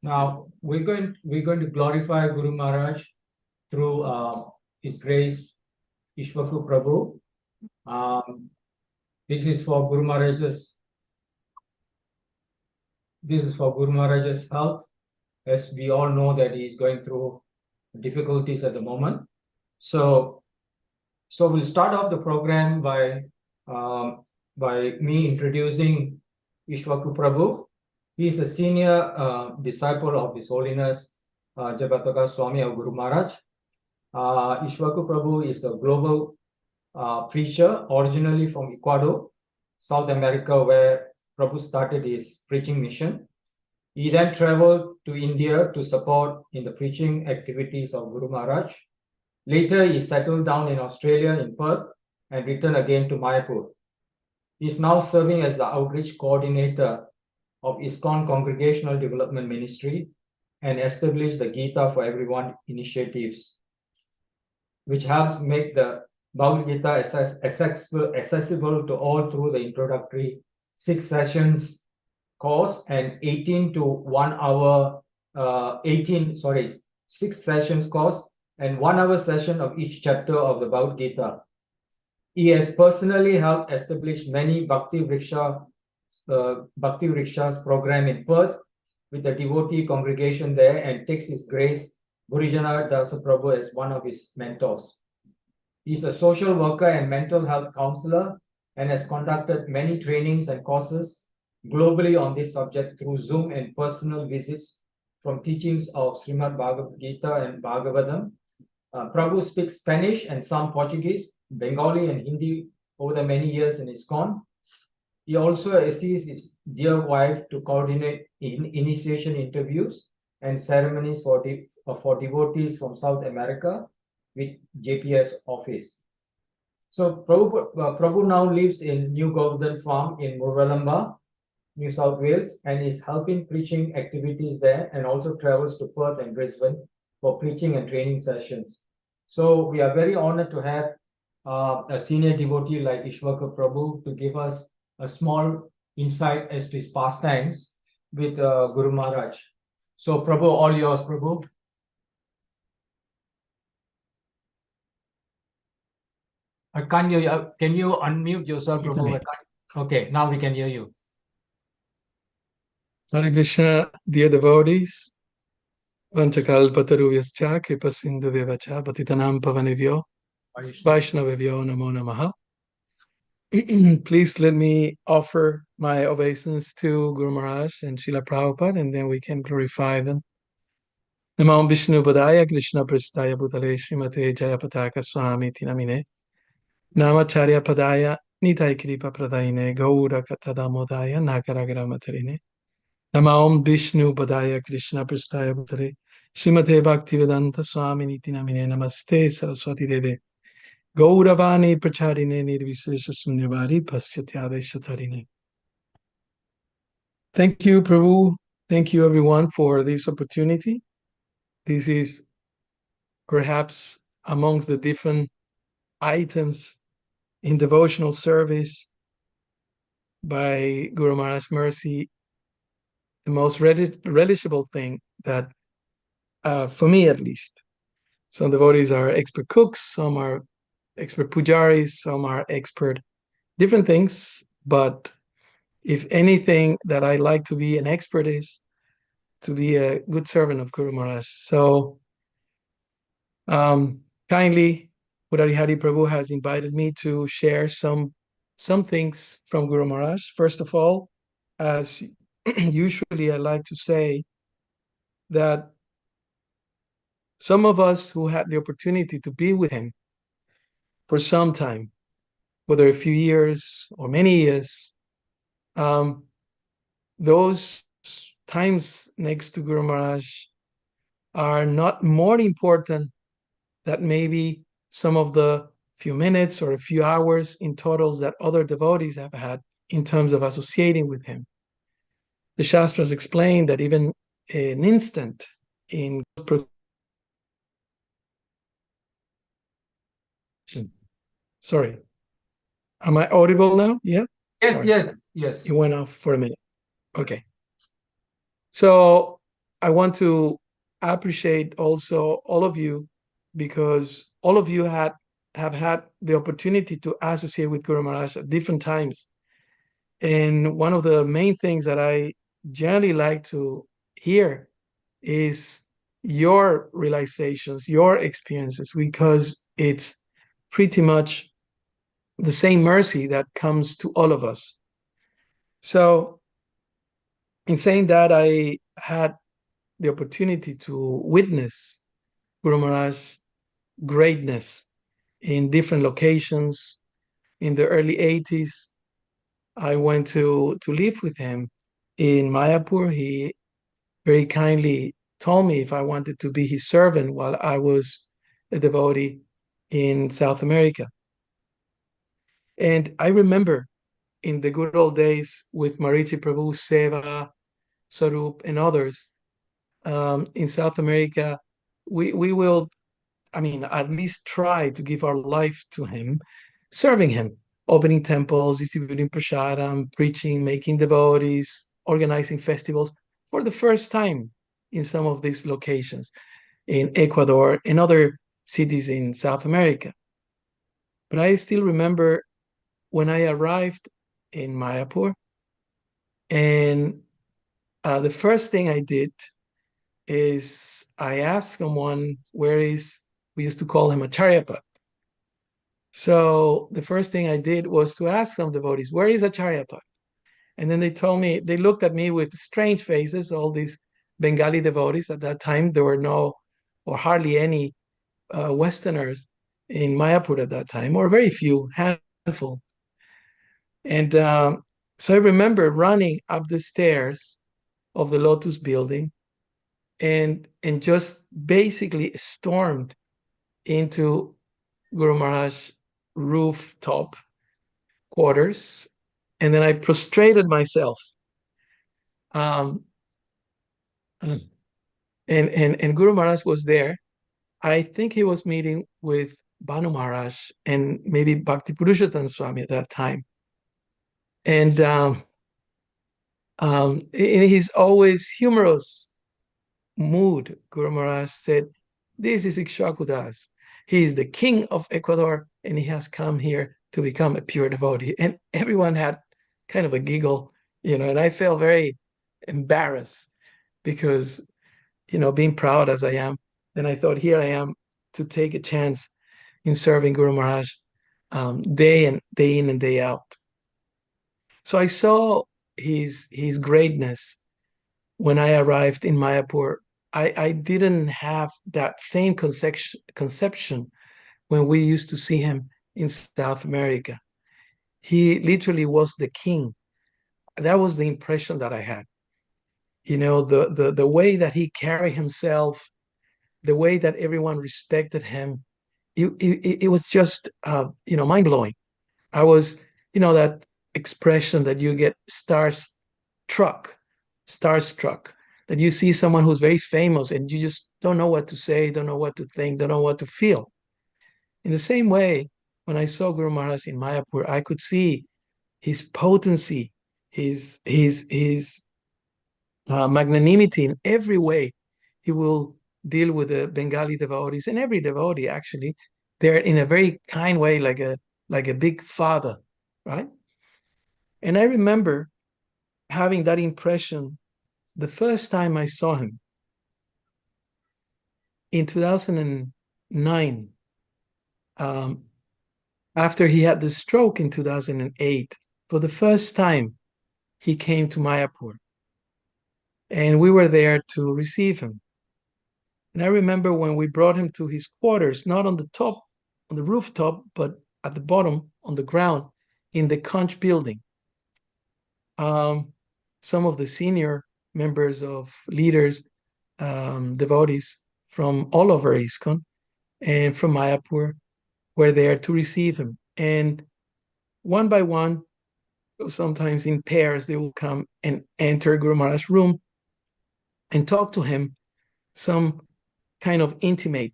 Now we're going to glorify Guru Maharaj through His Grace Ishwaku Prabhu. This is for Guru Maharaj's. This is for Guru Maharaj's health, as we all know that he is going through difficulties at the moment. So we'll start off the program by me introducing Ishwaku Prabhu. He is a senior disciple of His Holiness Jayapataka Swami Maharaja. Ishwaku Prabhu is a global preacher, originally from Ecuador, South America, where Prabhu started his preaching mission. He then traveled to India to support in the preaching activities of Guru Maharaj. Later, he settled down in Australia, in Perth, and returned again to Mayapur. He is now serving as the outreach coordinator of ISKCON Congregational Development Ministry and established the Gita for Everyone initiatives, which helps make the Bhagavad Gita accessible to all through the introductory 6 sessions course and 6 sessions course and 1 hour session of each chapter of the Bhagavad Gita. He has personally helped establish many Bhakti Vrikshas program in Perth with the devotee congregation there, and takes His Grace Gurijana Dasa Prabhu as one of his mentors. He is a social worker and mental health counselor and has conducted many trainings and courses globally on this subject through Zoom and personal visits from teachings of Srimad Bhagavad Gita and Bhagavatam. Prabhu speaks Spanish and some Portuguese, Bengali and Hindi over the many years in ISKCON. He also assists his dear wife to coordinate initiation interviews and ceremonies for devotees from South America with JPS office. So Prabhu now lives in New Govardhan Farm in Murwillumbah, New South Wales, and is helping preaching activities there, and also travels to Perth and Brisbane for preaching and training sessions. So we are very honored to have a senior devotee like Ishwaku Prabhu to give us a small insight as to his pastimes with Guru Maharaj. So Prabhu, all yours, Prabhu. I can't hear you. Can you unmute yourself, Prabhu? Okay, now we can hear you. Hare Krishna, dear devotees. Vanchakalpataruvascha kripasindhuvyavacha patitanam pavanevyo Vaishnavevyo namo namaha. Please let me offer my obeisance to Guru Maharaj and Srila Prabhupada, and then we can glorify them. Namo Vishnu Padaya Krishna Pristaya Bhutale Srimate Jayapataka Swami Tinamine Namacharya Padaya Nitai Kripa Pradaine Gaura Katadamodaya Nagaragara Matarine Namo Vishnu Padaya Krishna Pristaya Bhutale Srimate Bhaktivedanta Swami Nitinamine Namaste Saraswati Deve Gauravani Pracharine Nirvisesha Sunyavari Paschatyade Shatarine. Thank you, Prabhu. Thank you, everyone, for this opportunity. This is perhaps amongst the different items in devotional service by Guru Maharaj's mercy, the most relishable thing that, for me at least, some devotees are expert cooks, some are expert pujaris, some are expert different things, but if anything that I like to be an expert is to be a good servant of Guru Maharaj. So kindly Murari Hari Prabhu has invited me to share some things from Guru Maharaj. First of all, as usually I like to say that some of us who had the opportunity to be with him for some time, whether a few years or many years, those times next to Guru Maharaj are not more important than maybe some of the few minutes or a few hours in totals that other devotees have had in terms of associating with him. The Shastras explain that even an instant in sorry, am I audible now? Yeah? Yes, sorry. Yes. It went off for a minute. Okay. So I want to appreciate also all of you, because all of you have had the opportunity to associate with Guru Maharaj at different times. And one of the main things that I generally like to hear is your realizations, your experiences, because it's pretty much the same mercy that comes to all of us. So, in saying that, I had the opportunity to witness Guru Maharaj's greatness in different locations. In the early 80s, I went to live with him in Mayapur. He very kindly told me if I wanted to be his servant while I was a devotee in South America. And I remember in the good old days with Marichi Prabhu, Seva, Sarup, and others in South America, we will, I mean, at least try to give our life to him, serving him, opening temples, distributing prasadam, preaching, making devotees, organizing festivals for the first time in some of these locations in Ecuador and other cities in South America. But I still remember when I arrived in Mayapur, and the first thing I did is I asked someone where is, we used to call him a Charyapat. So the first thing I did was to ask some devotees, where is Acharyapat? And then they told me, they looked at me with strange faces, all these Bengali devotees. At that time, there were no or hardly any Westerners in Mayapur at that time, or very few, handful. And so I remember running up the stairs of the Lotus building and just basically stormed into Guru Maharaj rooftop quarters, and then I prostrated myself. Um, and Guru Maharaj was there. I think he was meeting with Banu Maharaj and maybe Bhakti Purushottam Swami at that time. And in his always humorous mood, Guru Maharaj said, "This is Ikshvaku Das. He is the king of Ecuador, and he has come here to become a pure devotee." And everyone had kind of a giggle, and I felt very embarrassed because, being proud as I am, then I thought, here I am to take a chance in serving Guru Maharaj day in and day out. So I saw his greatness when I arrived in Mayapur. I didn't have that same conception when we used to see him in South America. He literally was the king. That was the impression that I had. The way that he carried himself, the way that everyone respected him, it was just mind-blowing. I was, that expression that you get starstruck, that you see someone who's very famous and you just don't know what to say, don't know what to think, don't know what to feel. In the same way, when I saw Guru Maharaj in Mayapur, I could see his potency, his magnanimity in every way. He will deal with the Bengali devotees and every devotee, actually. They're in a very kind way, like a big father, right? And I remember having that impression the first time I saw him in 2009, after he had the stroke in 2008. For the first time, he came to Mayapur, and we were there to receive him. And I remember when we brought him to his quarters, not on the top, on the rooftop, but at the bottom, on the ground, in the conch building. Some of the senior members of leaders, devotees from all over ISKCON and from Mayapur were there to receive him. And one by one, sometimes in pairs, they will come and enter Guru Maharaj's room and talk to him some kind of intimate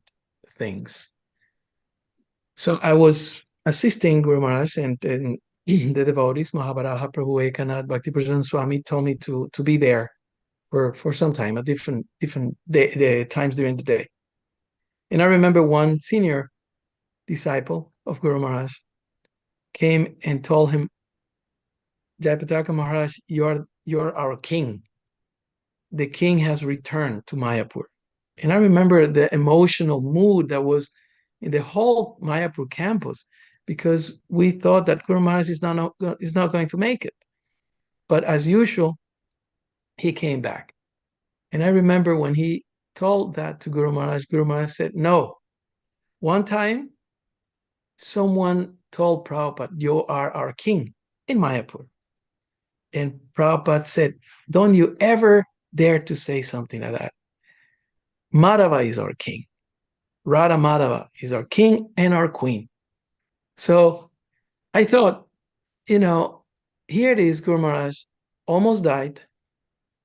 things. So I was assisting Guru Maharaj, and the devotees, Mahavaraha, Prabhu Ekanath, Bhakti Purushottam Swami, told me to be there for some time, at different the times during the day. And I remember one senior disciple of Guru Maharaj came and told him, Jayapataka Maharaj, you're our king. The king has returned to Mayapur. And I remember the emotional mood that was in the whole Mayapur campus, because we thought that Guru Maharaj is not going to make it. But as usual, he came back. And I remember when he told that to Guru Maharaj said, no. One time, someone told Prabhupada, you are our king in Mayapur. And Prabhupada said, don't you ever dare to say something like that. Madhava is our king. Radha Madhava is our king and our queen. So I thought, here it is, Guru Maharaj almost died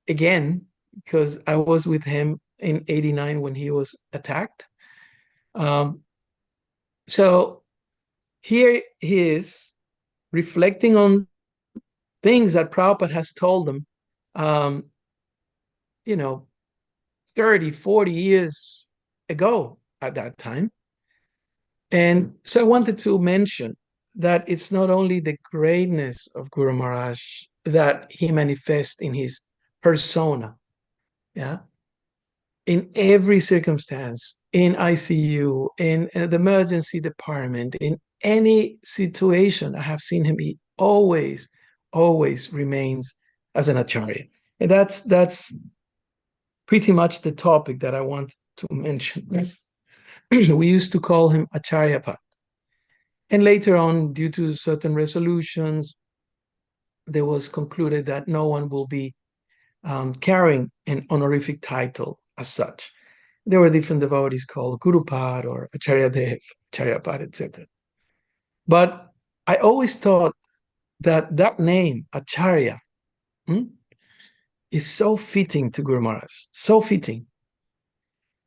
again, because I was with him in 89 when he was attacked. So here he is reflecting on things that Prabhupada has told them, 30, 40 years ago at that time. And so I wanted to mention that it's not only the greatness of Guru Maharaj that he manifests in his persona, yeah, in every circumstance, in ICU, in the emergency department, in any situation I have seen him, he always remains as an acharya. And that's pretty much the topic that I want to mention. We used to call him Acharyapat. And later on, due to certain resolutions, there was concluded that no one will be carrying an honorific title as such. There were different devotees called Gurupad or Acharyadev, Acharyapat, etc. But I always thought that name, Acharya, is so fitting to Guru Maharaj, so fitting.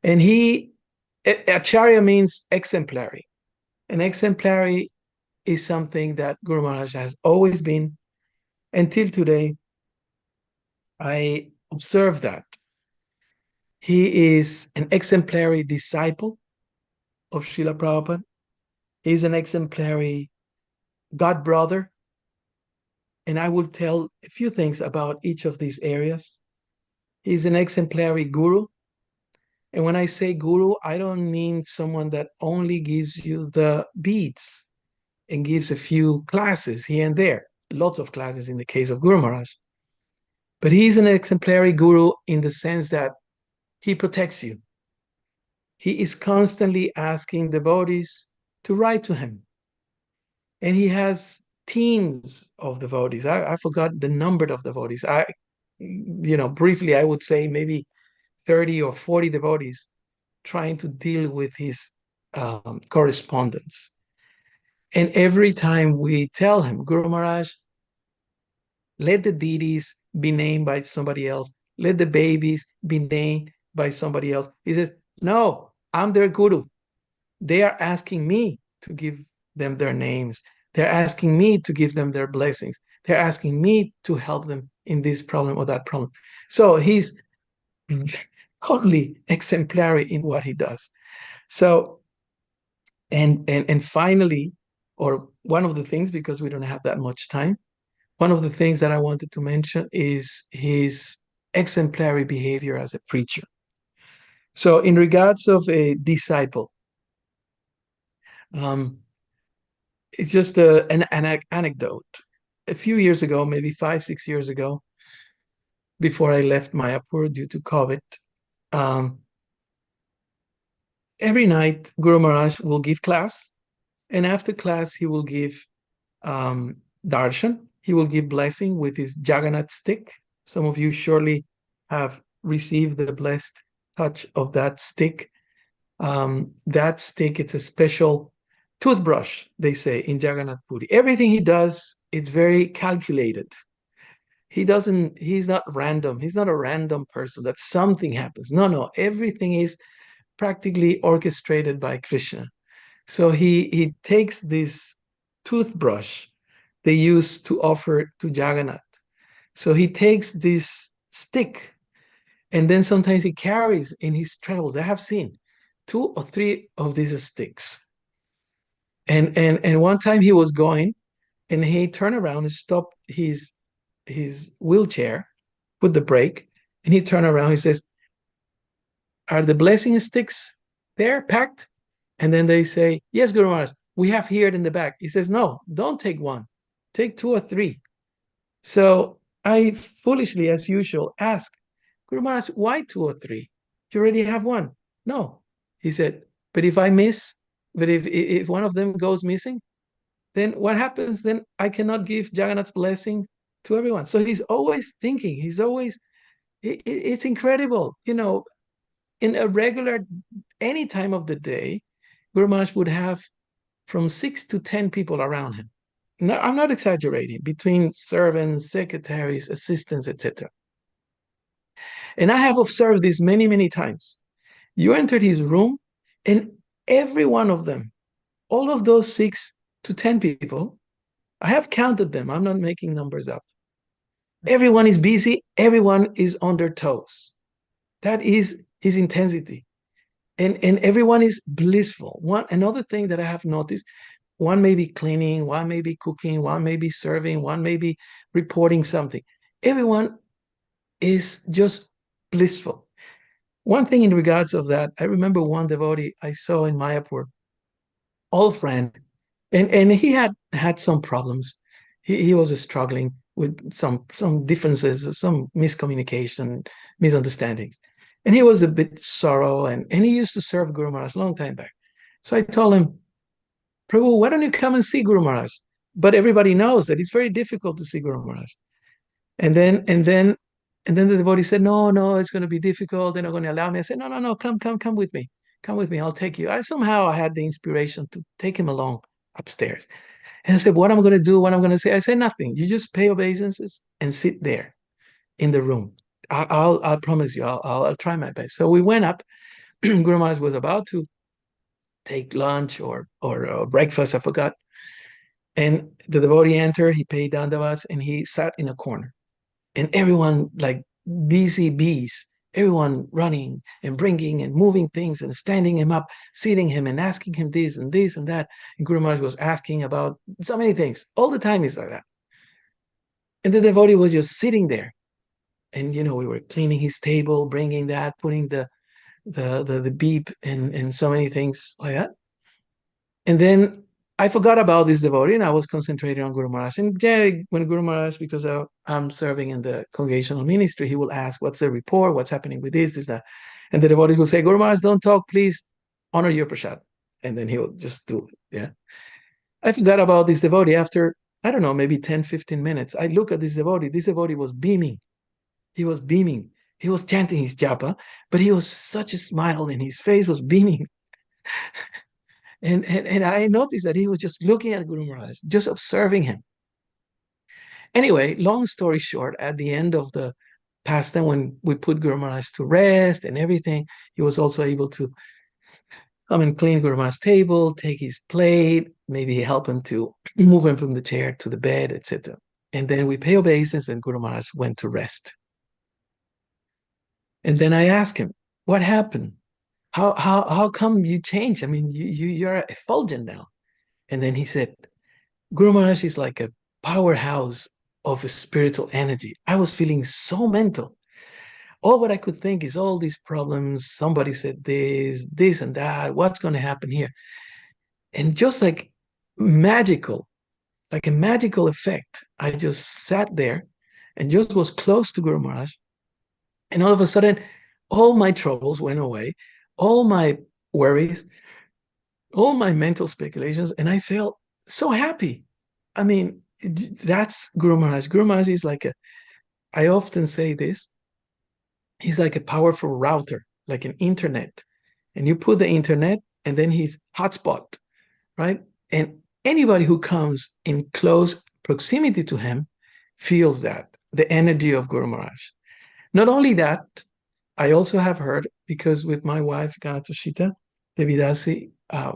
And Acharya means exemplary. And exemplary is something that Guru Maharaj has always been. Until today, I observe that. He is an exemplary disciple of Srila Prabhupada. He's an exemplary God brother. And I will tell a few things about each of these areas. He's an exemplary guru. And when I say guru, I don't mean someone that only gives you the beads and gives a few classes here and there, lots of classes in the case of Guru Maharaj. But he's an exemplary guru in the sense that he protects you. He is constantly asking devotees to write to him. And he has teams of devotees. I forgot the number of devotees. Briefly, I would say maybe 30 or 40 devotees trying to deal with his correspondence. And every time we tell him, Guru Maharaj, let the deities be named by somebody else. Let the babies be named by somebody else. He says, no, I'm their guru. They are asking me to give them their names. They're asking me to give them their blessings. They're asking me to help them in this problem or that problem. So he's totally exemplary in what he does. So, and finally, or one of the things, because we don't have that much time, one of the things that I wanted to mention is his exemplary behavior as a preacher. So in regards of a disciple, it's just an anecdote. A few years ago, maybe 5-6 years ago, before I left Mayapur due to COVID, every night Guru Maharaj will give class, and after class he will give darshan. He will give blessing with his Jagannath stick. Some of you surely have received the blessed touch of that stick. That stick, it's a special toothbrush, they say, in Jagannath Puri. Everything he does, it's very calculated. He's not random. He's not a random person that something happens. No, everything is practically orchestrated by Krishna. So he takes this toothbrush they use to offer to Jagannath. So he takes this stick And then sometimes he carries in his travels, I have seen 2 or 3 of these sticks. And one time he was going and he turned around and stopped his wheelchair, put the brake, and he turned around. He says, "Are the blessing sticks there packed?" And then they say, "Yes, Guru Maharaj, we have here in the back." He says, "No, don't take one, take 2 or 3." So I foolishly, as usual, ask, "Guru Maharaj, why 2 or 3? You already have one." "No." He said, "But if I miss, but if one of them goes missing, then what happens? Then I cannot give Jagannath's blessing to everyone." So he's always thinking, he's always, it's incredible. In a regular, any time of the day, Guru Maharaj would have from 6 to 10 people around him. No, I'm not exaggerating, between servants, secretaries, assistants, etc. And I have observed this many, many times. You entered his room, and every one of them, all of those 6 to 10 people, I have counted them. I'm not making numbers up. Everyone is busy. Everyone is on their toes. That is his intensity. And everyone is blissful. Another thing that I have noticed, one may be cleaning, one may be cooking, one may be serving, one may be reporting something. Everyone is just blissful. One thing in regards of that, I remember one devotee I saw in Mayapur, old friend, and he had some problems. He was struggling with some differences, some miscommunication, misunderstandings. And he was a bit sorrow, and he used to serve Guru Maharaj a long time back. So I told him, "Prabhu, why don't you come and see Guru Maharaj?" But everybody knows that it's very difficult to see Guru Maharaj. And then the devotee said, "No, no, it's going to be difficult. They're not going to allow me." I said, "No, no, no, come with me. Come with me. I'll take you." I had the inspiration to take him along upstairs. And I said, "What I'm going to do, what I'm going to say?" I said, "Nothing. You just pay obeisances and sit there in the room. I'll promise you, I'll try my best." So we went up. Guru Maharaj was about to take lunch or breakfast, I forgot. And the devotee entered, he paid dandavats, and he sat in a corner. And everyone, like busy bees, everyone running and bringing and moving things and standing him up, seating him and asking him this and this and that. And Guru Maharaj was asking about so many things. All the time is like that. And the devotee was just sitting there. And, we were cleaning his table, bringing that, putting the beep and so many things like that. And then I forgot about this devotee and I was concentrating on Guru Maharaj. And generally, when Guru Maharaj, because I'm serving in the congregational ministry, he will ask, "What's the report? What's happening with this, that?" And the devotees will say, "Guru Maharaj, don't talk, please honor your prasad." And then he will just do it. Yeah. I forgot about this devotee after, I don't know, maybe 10, 15 minutes. I look at this devotee. This devotee was beaming. He was beaming. He was chanting his japa, but he was such a smile and his face was beaming. And I noticed that he was just looking at Guru Maharaj, just observing him. Anyway, long story short, at the end of the pastime, when we put Guru Maharaj to rest and everything, he was also able to come and clean Guru Maharaj's table, take his plate, maybe help him to move him from the chair to the bed, etc. And then we pay obeisance and Guru Maharaj went to rest. And then I asked him, "What happened? How come you changed? I mean, you're effulgent now." And then he said, "Guru Maharaj is like a powerhouse of a spiritual energy. I was feeling so mental. All what I could think is all these problems. Somebody said this and that. What's going to happen here?" And just like a magical effect, I just sat there and just was close to Guru Maharaj. And all of a sudden, all my troubles went away, all my worries, all my mental speculations, and I felt so happy. I mean, that's Guru Maharaj. Guru Maharaj is I often say this, he's like a powerful router, like an internet. And you put the internet and then he's hotspot, right? And anybody who comes in close proximity to him feels that, the energy of Guru Maharaj. Not only that, I also have heard, because with my wife, Ganatoshita Devidasi,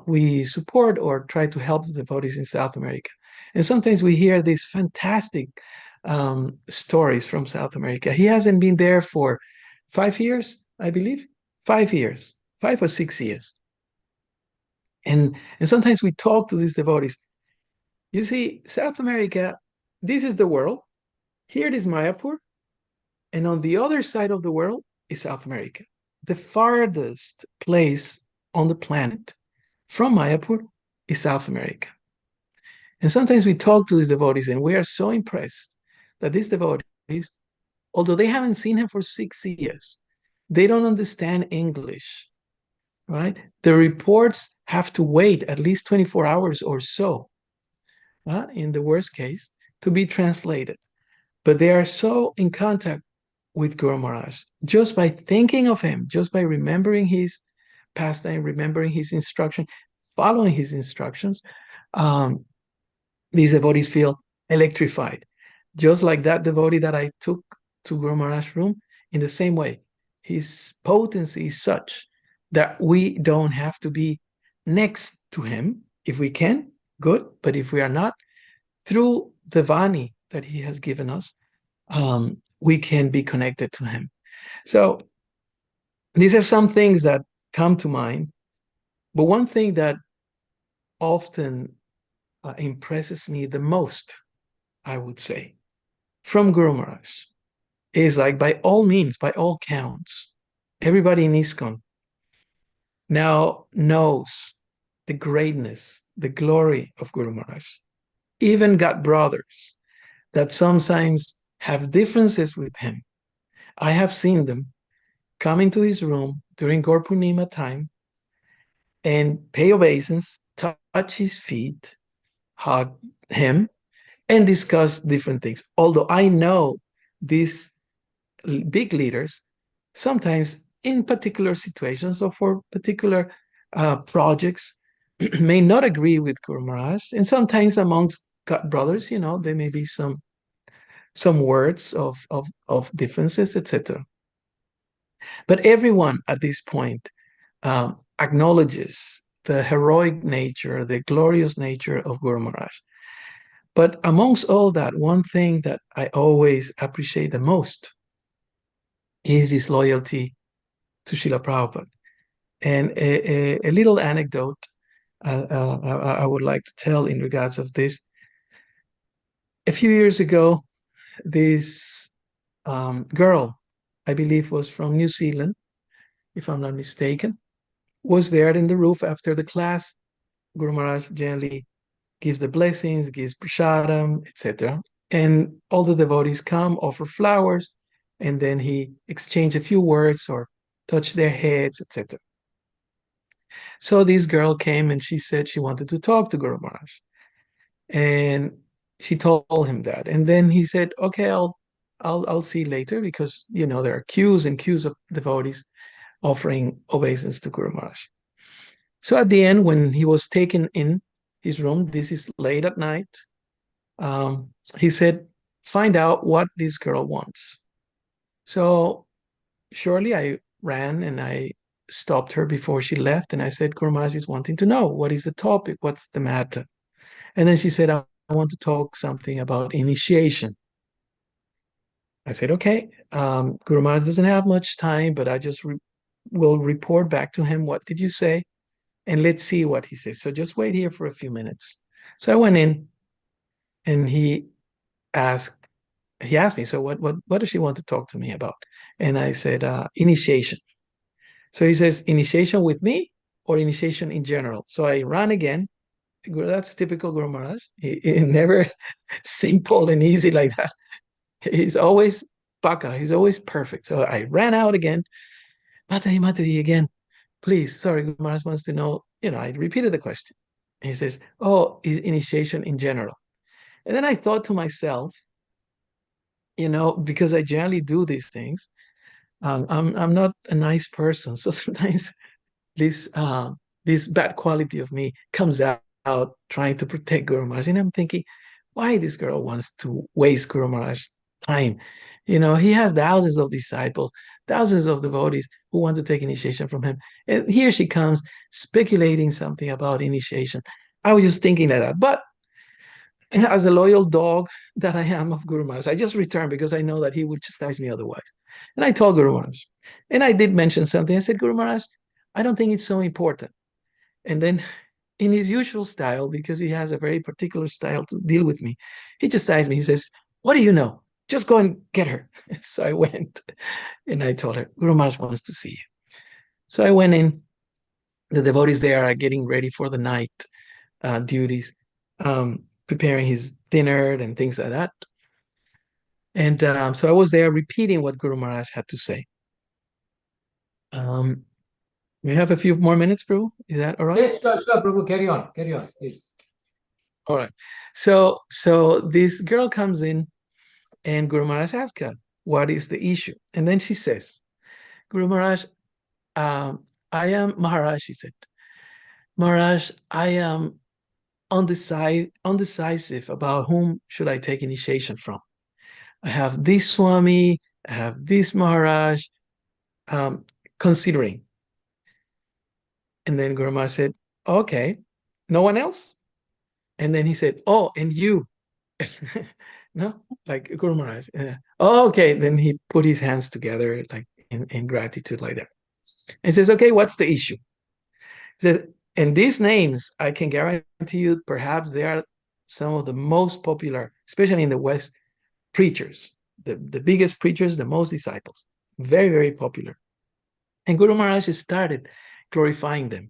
we support or try to help the devotees in South America. And sometimes we hear these fantastic stories from South America. He hasn't been there for 5 years, I believe. 5 years, 5 or 6 years. And sometimes we talk to these devotees. You see, South America, this is the world. Here it is Mayapur. And on the other side of the world is South America. The farthest place on the planet from Mayapur is South America. And sometimes we talk to these devotees and we are so impressed that these devotees, although they haven't seen him for 6 years, they don't understand English, right? The reports have to wait at least 24 hours or so, in the worst case, to be translated. But they are so in contact with Guru Maharaj just by thinking of him, just by remembering his pastime, remembering his instruction, following his instructions. These devotees feel electrified, just like that devotee that I took to Guru Maharaj's room. In the same way, his potency is such that we don't have to be next to him. If we can, good. But if we are not, through the Vani that he has given us, we can be connected to him. So these are some things that come to mind. But one thing that often impresses me the most, I would say, from Guru Maharaj is like, by all means, by all counts, everybody in ISKCON now knows the greatness, the glory of Guru Maharaj. Even got brothers that sometimes have differences with him. I have seen them come into his room during Gaur Purnima time and pay obeisance, touch his feet, hug him, and discuss different things. Although I know these big leaders, sometimes in particular situations or for particular projects, may not agree with Guru Maharaj. And sometimes amongst God brothers, there may be some words of differences, etc. But everyone at this point acknowledges the heroic nature, the glorious nature of Guru Maharaj. But amongst all that, one thing that I always appreciate the most is his loyalty to Srila Prabhupada. And a little anecdote I would like to tell in regards of this. A few years ago, this girl, I believe was from New Zealand, if I'm not mistaken, was there in the roof after the class. Guru Maharaj generally gives the blessings, gives prasadam, etc. And all the devotees come, offer flowers, and then he exchange a few words or touch their heads, etc. So this girl came and she said she wanted to talk to Guru Maharaj. And she told him that. And then he said, okay, I'll see later, because there are queues and queues of devotees offering obeisance to Guru Maharaj. So at the end, when he was taken in his room, this is late at night, he said, find out what this girl wants. So surely I ran and I stopped her before she left, and I said, Guru Maharaj is wanting to know, what is the topic? What's the matter? And then she said, I want to talk something about initiation. I said, okay, Guru Maharaj doesn't have much time, but I just will report back to him. What did you say? And let's see what he says. So just wait here for a few minutes. So I went in and he asked me, so what does she want to talk to me about? And I said, initiation. So he says, initiation with me or initiation in general? So I ran again. That's typical Guru Maharaj. He never simple and easy like that. He's always paka. He's always perfect. So I ran out again. Mataji again. Please, sorry, Guru Maharaj wants to know. I repeated the question. And he says, oh, is initiation in general? And then I thought to myself, because I generally do these things, I'm not a nice person. So sometimes this bad quality of me comes out trying to protect Guru Maharaj. And I'm thinking, why this girl wants to waste Guru Maharaj's time? He has thousands of disciples, thousands of devotees who want to take initiation from him. And here she comes speculating something about initiation. I was just thinking like that. But And as a loyal dog that I am of Guru Maharaj, I just returned because I know that he would chastise me otherwise. And I told Guru Maharaj, and I did mention something. I said, Guru Maharaj, I don't think it's so important. And then in his usual style, because he has a very particular style to deal with me, he chastised me. He says, what do you know? Just go and get her. So I went and I told her, Guru Maharaj wants to see you. So I went in. The devotees there are getting ready for the night duties, preparing his dinner and things like that. And so I was there repeating what Guru Maharaj had to say. We have a few more minutes, Prabhu. Is that all right? Yes, sure, Prabhu. Carry on, please. All right. So this girl comes in, and Guru Maharaj asks her, what is the issue? And then she says, Guru Maharaj, I am Maharaj, she said. Maharaj, I am undecisive about whom should I take initiation from. I have this Swami, I have this Maharaj, considering. And then Guru Maharaj said, okay, no one else? And then he said, oh, and you. No, like Guru Maharaj. Oh, okay. Then he put his hands together, like in gratitude, like that. And says, okay, what's the issue? He says, and these names, I can guarantee you, perhaps they are some of the most popular, especially in the West, preachers, the biggest preachers, the most disciples, very, very popular. And Guru Maharaj started glorifying them.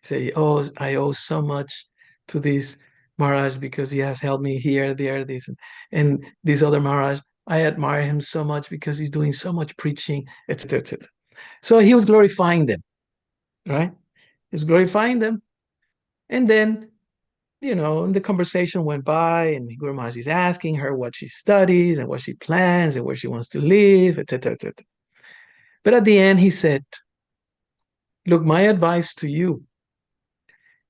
He said, oh, I owe so much to this Maharaj because he has helped me here, there, this, and this other Maharaj. I admire him so much because he's doing so much preaching, etc., etc. So he was glorifying them, right? He was glorifying them. And then, the conversation went by, and Guru Maharaj is asking her what she studies and what she plans and where she wants to live, etc., etc. But at the end, he said, look, my advice to you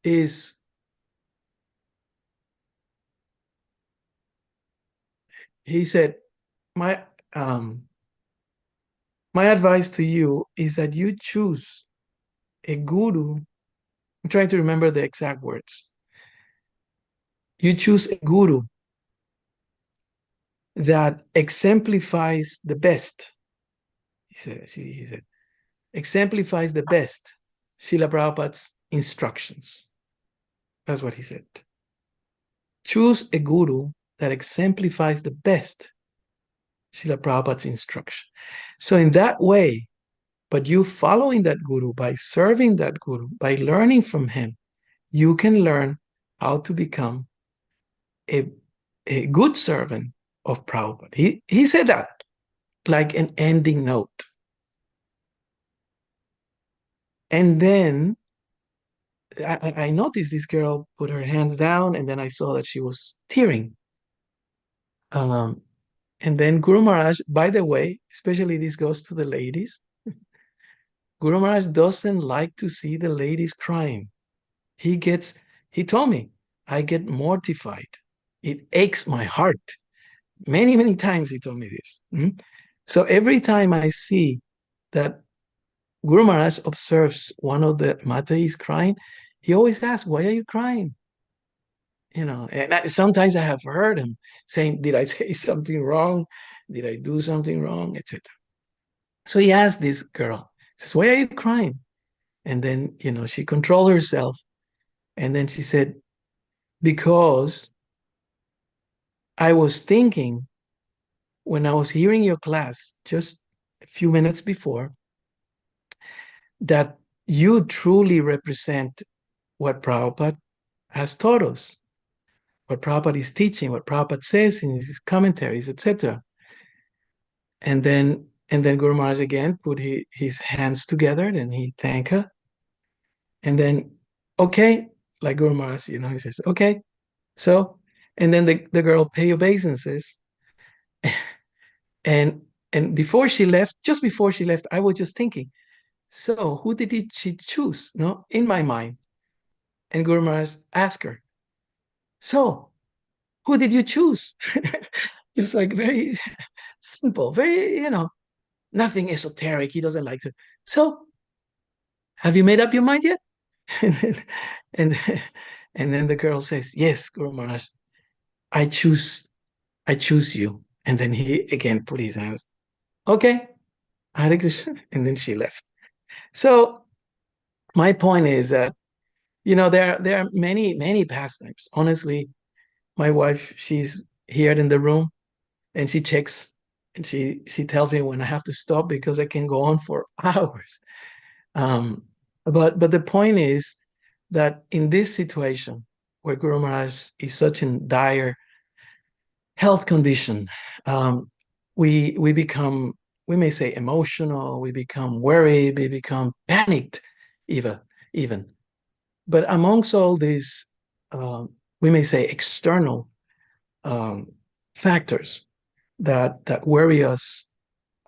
is, he said, my advice to you is that you choose a guru. I'm trying to remember the exact words. You choose a guru that exemplifies the best. He said, exemplifies the best Srila Prabhupada's instructions. That's what he said. Choose a guru that exemplifies the best Srila Prabhupada's instruction. So in that way, but you following that guru, by serving that guru, by learning from him, you can learn how to become a good servant of Prabhupada. He said that like an ending note. And then I noticed this girl put her hands down, and then I saw that she was tearing. And then Guru Maharaj, by the way, especially this goes to the ladies, Guru Maharaj doesn't like to see the ladies crying. He told me, I get mortified. It aches my heart. Many, many times he told me this. So every time I see that Guru Maharaj observes one of the Matais crying, he always asks, why are you crying? And sometimes I have heard him saying, did I say something wrong? Did I do something wrong? Etc. So he asked this girl, says, why are you crying? And then, she controlled herself. And then she said, because I was thinking when I was hearing your class just a few minutes before, that you truly represent what Prabhupada has taught us, what Prabhupada is teaching, what Prabhupada says in his commentaries, etc. And then Guru Maharaj again put his hands together, and he thanked her. And then, okay, like Guru Maharaj, he says, okay. So, and then the girl pay obeisances. And before she left, just before she left, I was just thinking, so who did she choose? No, in my mind. And Guru Maharaj asked her, so who did you choose? Just like very simple, very, nothing esoteric. He doesn't like to. So have you made up your mind yet? and then, and then the girl says, yes, Guru Maharaj, I choose you. And then he again put his hands, okay, Hare Krishna, and then she left. So my point is that, there are many pastimes. Honestly, my wife, she's here in the room, and she checks, and she tells me when I have to stop because I can go on for hours. Um, but the point is that in this situation where Guru Maharaj is such in dire health condition, we become, we may say, emotional, we become worried, we become panicked, even. But amongst all these, we may say, external um, factors that worry us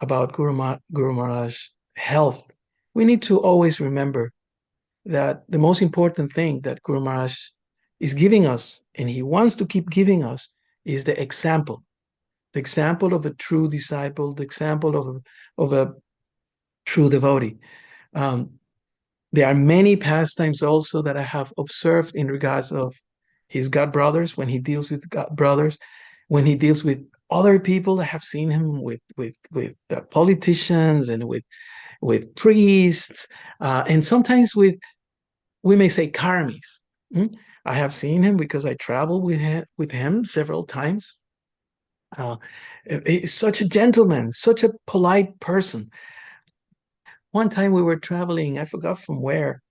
about Guru Maharaj's health, we need to always remember that the most important thing that Guru Maharaj is giving us, and he wants to keep giving us, is the example of a true disciple, the example of a true devotee. There are many pastimes also that I have observed in regards of his God brothers, when he deals with God brothers, when he deals with other people. I have seen him with politicians and with priests, and sometimes with, we may say, karmis. I have seen him because I traveled with him several times. He's such a gentleman, such a polite person. One time we were traveling, I forgot from where,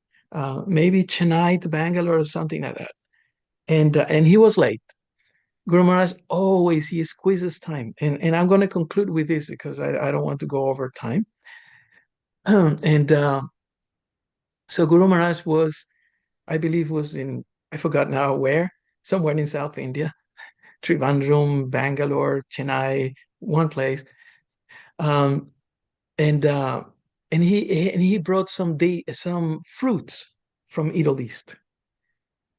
maybe Chennai to Bangalore or something like that. And he was late. Guru Maharaj always, he squeezes time. And I'm going to conclude with this because I don't want to go over time. And so Guru Maharaj was, I believe, was in, I forgot now where, somewhere in South India, Trivandrum, Bangalore, Chennai, one place. Um, and he brought some fruits from Middle East.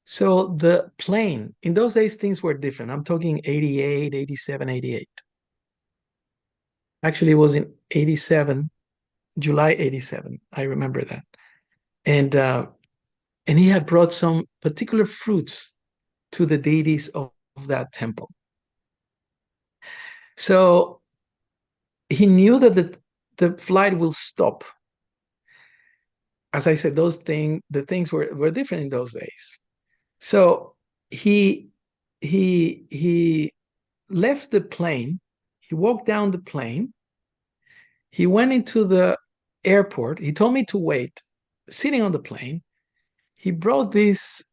So the plane, in those days, things were different. I'm talking 88, 87, 88. Actually, it was in 87, July 87. I remember that. And he had brought some particular fruits to the deities of that temple. So he knew that the flight will stop. As I said, the things were different in those days. So he he left the plane. He walked down the plane. He went into the airport. He told me to wait, sitting on the plane. He brought these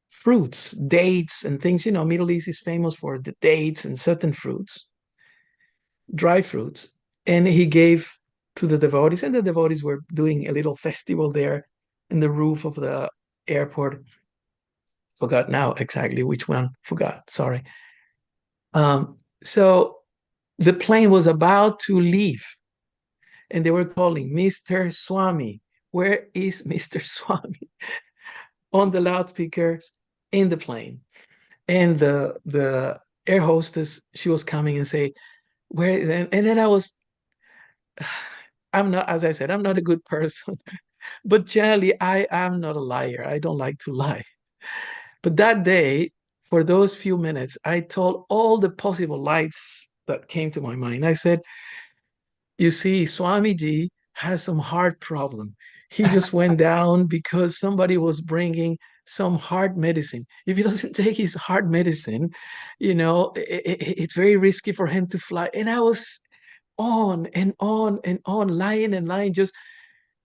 fruits, dates and things. Middle East is famous for the dates and certain fruits, dry fruits. And he gave to the devotees, and the devotees were doing a little festival there in the roof of the airport. Forgot now exactly which one. Forgot, sorry. So the plane was about to leave, and they were calling, Mr. Swami. Where is Mr. Swami? On the loudspeakers in the plane. And the air hostess, she was coming and say, where? And then I'm not, as I said, I'm not a good person, but generally I am not a liar. I don't like to lie. But that day, for those few minutes, I told all the possible lies that came to my mind. I said, you see, Swamiji has some heart problem. He just went down because somebody was bringing some heart medicine. If he doesn't take his heart medicine, it's very risky for him to fly. And I was on and on and on, lying and lying.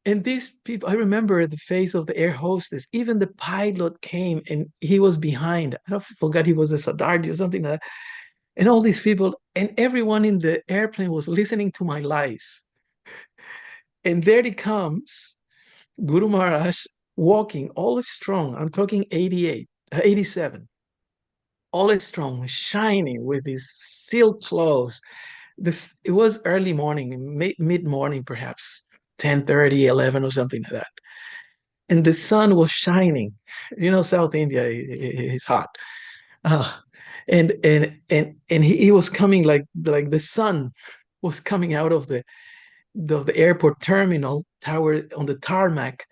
And these people, I remember the face of the air hostess. Even the pilot came and he was behind. I forgot he was a Sadardi or something like that. And all these people, and everyone in the airplane was listening to my lies. And there he comes, Guru Maharaj, walking, all strong. I'm talking 88, 87, all strong, shining with his silk clothes. It was early morning, mid-morning, perhaps 10:30, 11 or something like that. And the sun was shining. South India is hot. Uh, and he was coming like the sun was coming out of the airport terminal tower on the tarmac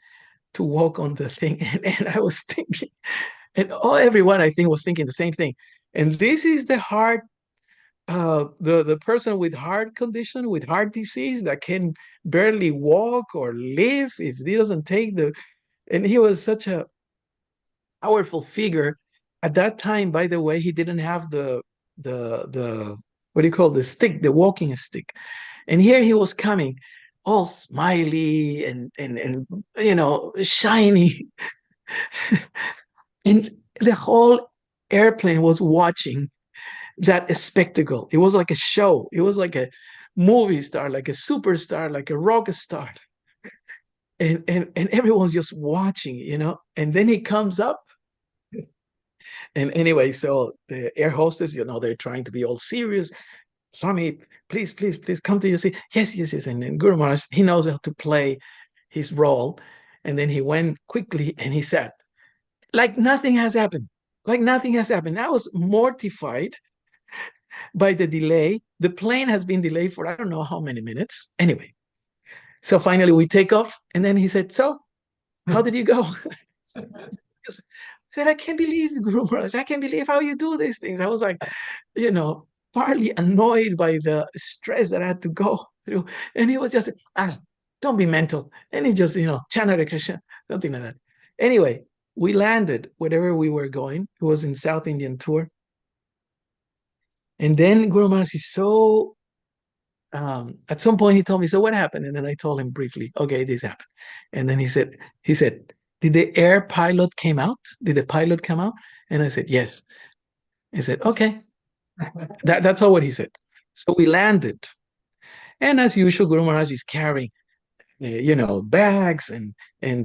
to walk on the thing. And I was thinking, and everyone I think was thinking the same thing. And this is the heart, the person with heart condition, with heart disease, that can barely walk or live if he doesn't take the. And he was such a powerful figure at that time. By the way, he didn't have the what do you call the stick, the walking stick. And here he was coming, all smiley and shiny. And the whole airplane was watching that spectacle. It was like a show. It was like a movie star, like a superstar, like a rock star. And everyone's just watching, and then he comes up. And anyway, so the air hostess, they're trying to be all serious. Swami, please, please, please come to your seat. Yes, yes, yes. And then Guru Maharaj, he knows how to play his role. And then he went quickly and he sat like nothing has happened. Like nothing has happened. I was mortified by the delay. The plane has been delayed for I don't know how many minutes. Anyway, so finally we take off. And then he said, so how did you go? I said, I can't believe Guru Maharaj. I can't believe how you do these things. I was like, partly annoyed by the stress that I had to go through. And he was just, don't be mental. And he just, Chana Krishna, something like that. Anyway, we landed wherever we were going. It was in South Indian tour. And then Guru Maharaj is so, at some point he told me, so what happened? And then I told him briefly, okay, this happened. And then he said, did the air pilot came out? Did the pilot come out? And I said, yes. He said, okay. That's all what he said. So we landed. And as usual, Guru Maharaj is carrying, bags and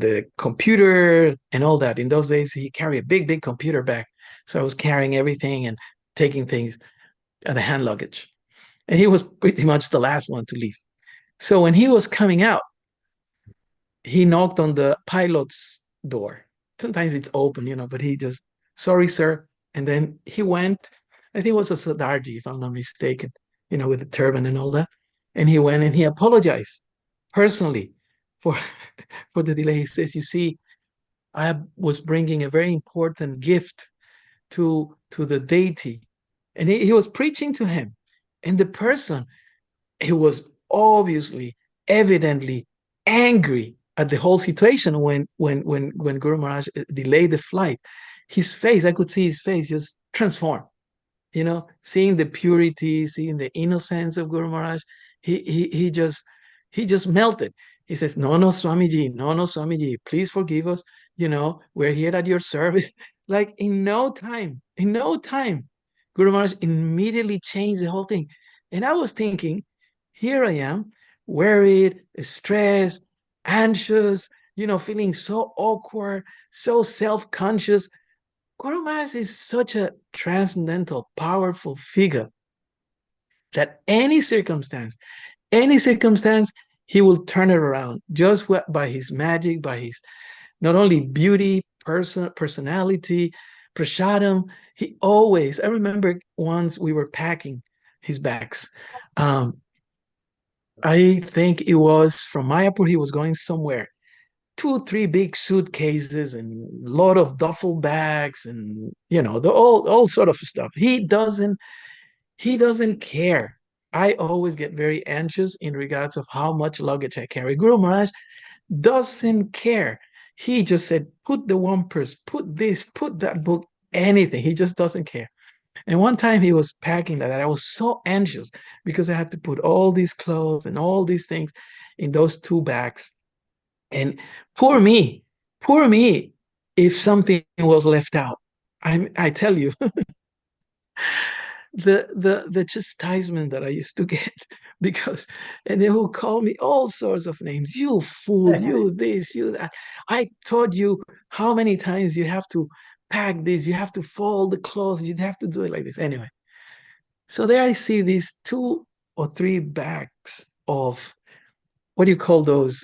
the computer and all that. In those days, he carried a big, big computer bag. So I was carrying everything and taking things at the hand luggage. And he was pretty much the last one to leave. So when he was coming out, he knocked on the pilot's door. Sometimes it's open, but he just, sorry, sir. And then he went, I think it was a Sadarji, if I'm not mistaken, with the turban and all that. And he went and he apologized personally for for the delay. He says, you see, I was bringing a very important gift to the deity. And he was preaching to him. And the person, he was obviously, evidently angry at the whole situation when Guru Maharaj delayed the flight. His face, I could see his face just transform. Seeing the purity, seeing the innocence of Guru Maharaj, he just melted. He says, no, Swamiji, please forgive us. We're here at your service. Like in no time, Guru Maharaj immediately changed the whole thing. And I was thinking, here I am, worried, stressed, anxious, feeling so awkward, so self-conscious. Guru Maharaj is such a transcendental, powerful figure that any circumstance, he will turn it around just by his magic, by his not only beauty, personality, prasadam. He always, I remember once we were packing his bags. I think it was from Mayapur, he was going somewhere. 2-3 big suitcases and a lot of duffel bags and the all sort of stuff. He doesn't care. I always get very anxious in regards of how much luggage I carry. Guru Maharaj doesn't care. He just said, put the one purse, put this, put that book, anything. He just doesn't care. And one time he was packing like that. I was so anxious because I had to put all these clothes and all these things in those 2 bags. And poor me, if something was left out. I tell you, the chastisement that I used to get, because and they will call me all sorts of names. You fool, you this, you that. I taught you how many times you have to pack this, you have to fold the clothes, you have to do it like this. Anyway, so there I see these 2 or 3 bags of, what do you call those?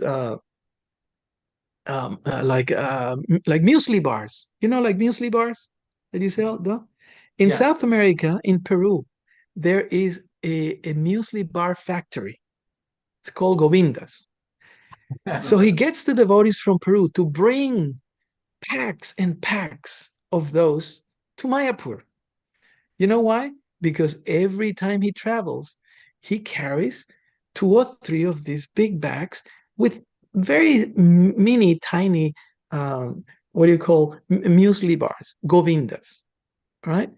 Like muesli bars, like muesli bars that you sell, though. In South America, in Peru, there is a muesli bar factory. It's called Govindas. So he gets the devotees from Peru to bring packs and packs of those to Mayapur. You know why? Because every time he travels, he carries 2 or 3 of these big bags with very mini, tiny, what do you call muesli bars, govindas, right?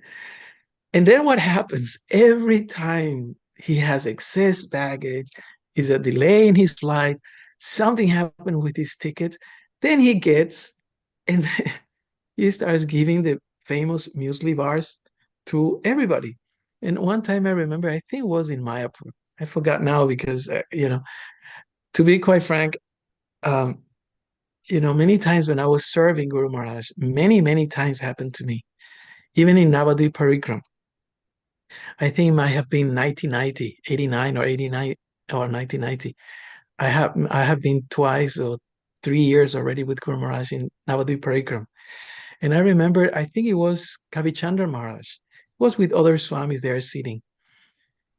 And then what happens every time he has excess baggage, is a delay in his flight, something happened with his tickets, then he gets and he starts giving the famous muesli bars to everybody. And one time I remember, I think it was in Mayapur. I forgot now because, to be quite frank, um, many times when I was serving Guru Maharaj, many, many times happened to me. Even in Navadvip Parikram, I think it might have been 1990, 89 or 89 or 1990. I have been twice or 3 years already with Guru Maharaj in Navadvip Parikram. And I remember, I think it was Kavichandra Maharaj was with other swamis there sitting.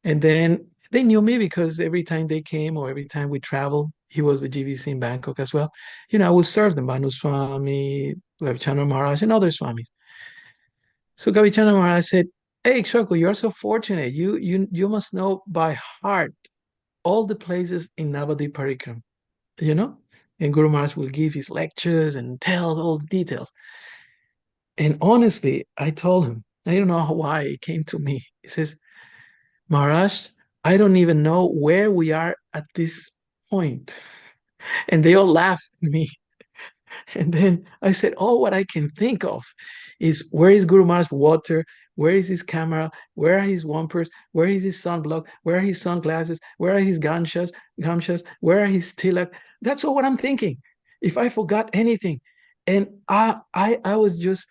And then they knew me because every time they came or every time we traveled, he was the GVC in Bangkok as well. I would serve them, Banu Swami, Kavichandra Maharaj, and other swamis. So Kavichandra Maharaj said, "Hey, Shoko, you're so fortunate. You must know by heart all the places in Navadvip Parikram, you know?" And Guru Maharaj will give his lectures and tell all the details. And honestly, I told him, I don't know why it came to me. He says, "Maharaj, I don't even know where we are at this point." And they all laughed at me. And then I said, all what I can think of is, where is Guru Maharaj's water? Where is his camera? Where are his wampers? Where is his sunblock? Where are his sunglasses? Where are his gamshas? Where are his tilak? That's all what I'm thinking. If I forgot anything. And I was just,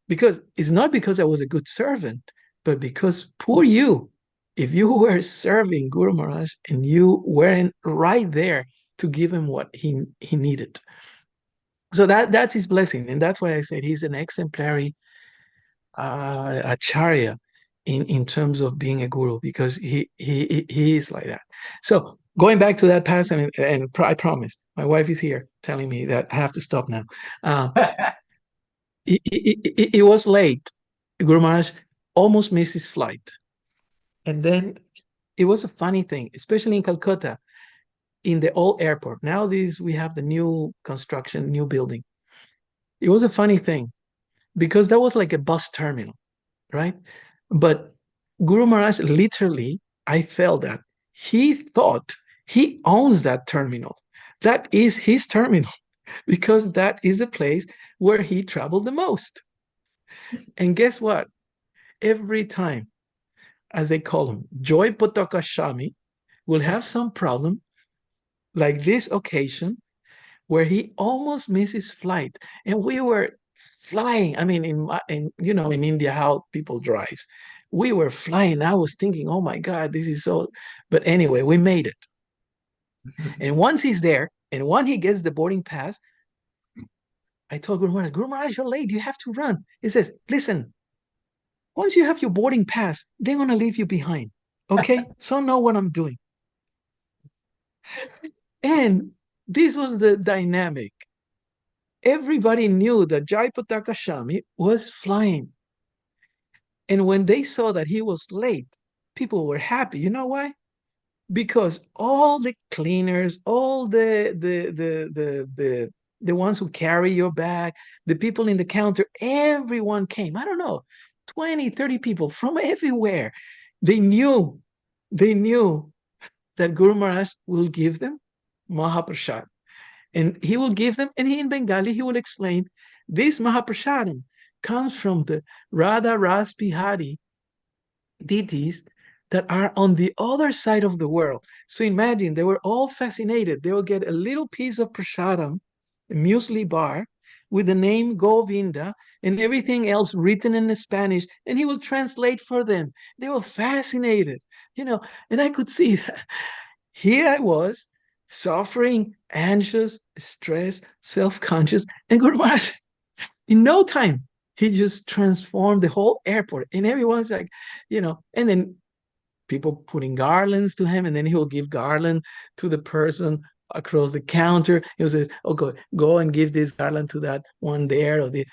because it's not because I was a good servant, but because poor you, if you were serving Guru Maharaj and you weren't right there to give him what he needed. So that's his blessing. And that's why I said he's an exemplary acharya in terms of being a guru, because he is like that. So going back to that past, and I promise, my wife is here telling me that I have to stop now. It was late. Guru Maharaj almost missed his flight. And then it was a funny thing, especially in Calcutta, in the old airport. Nowadays, we have the new construction, new building. It was a funny thing because that was like a bus terminal, right? But Guru Maharaj literally, I felt that he thought he owns that terminal. That is his terminal because that is the place where he traveled the most. And guess what? Every time, as they call him, Jayapataka Swami will have some problem like this occasion where he almost missed his flight, and we were flying. I mean, in India, how people drives, we were flying. I was thinking, oh my God, this is so. But anyway, we made it. And once he's there, and once he gets the boarding pass, I told Guru Maharaj, you're late. You have to run. He says, listen, once you have your boarding pass, they're gonna leave you behind. Okay, so know what I'm doing. And this was the dynamic. Everybody knew that Jayapataka Swami was flying. And when they saw that he was late, people were happy. You know why? Because all the cleaners, all the ones who carry your bag, the people in the counter, everyone came. I don't know, 20, 30 people from everywhere. They knew, they knew that Guru Maharaj will give them Mahaprasad. And he will give them, and he in Bengali, he will explain, this Mahaprasadam comes from the Radha Ras Bihari deities that are on the other side of the world. So imagine, they were all fascinated. They will get a little piece of prasadam, a muesli bar, with the name Govinda and everything else written in Spanish, and he will translate for them. They were fascinated, and I could see that. Here I was, suffering, anxious, stressed, self-conscious, and Guru Maharaj, in no time, he just transformed the whole airport. And everyone's like, and then people putting garlands to him, and then he will give garland to the person across the counter. He will say, oh, go and give this garland to that one there, or the.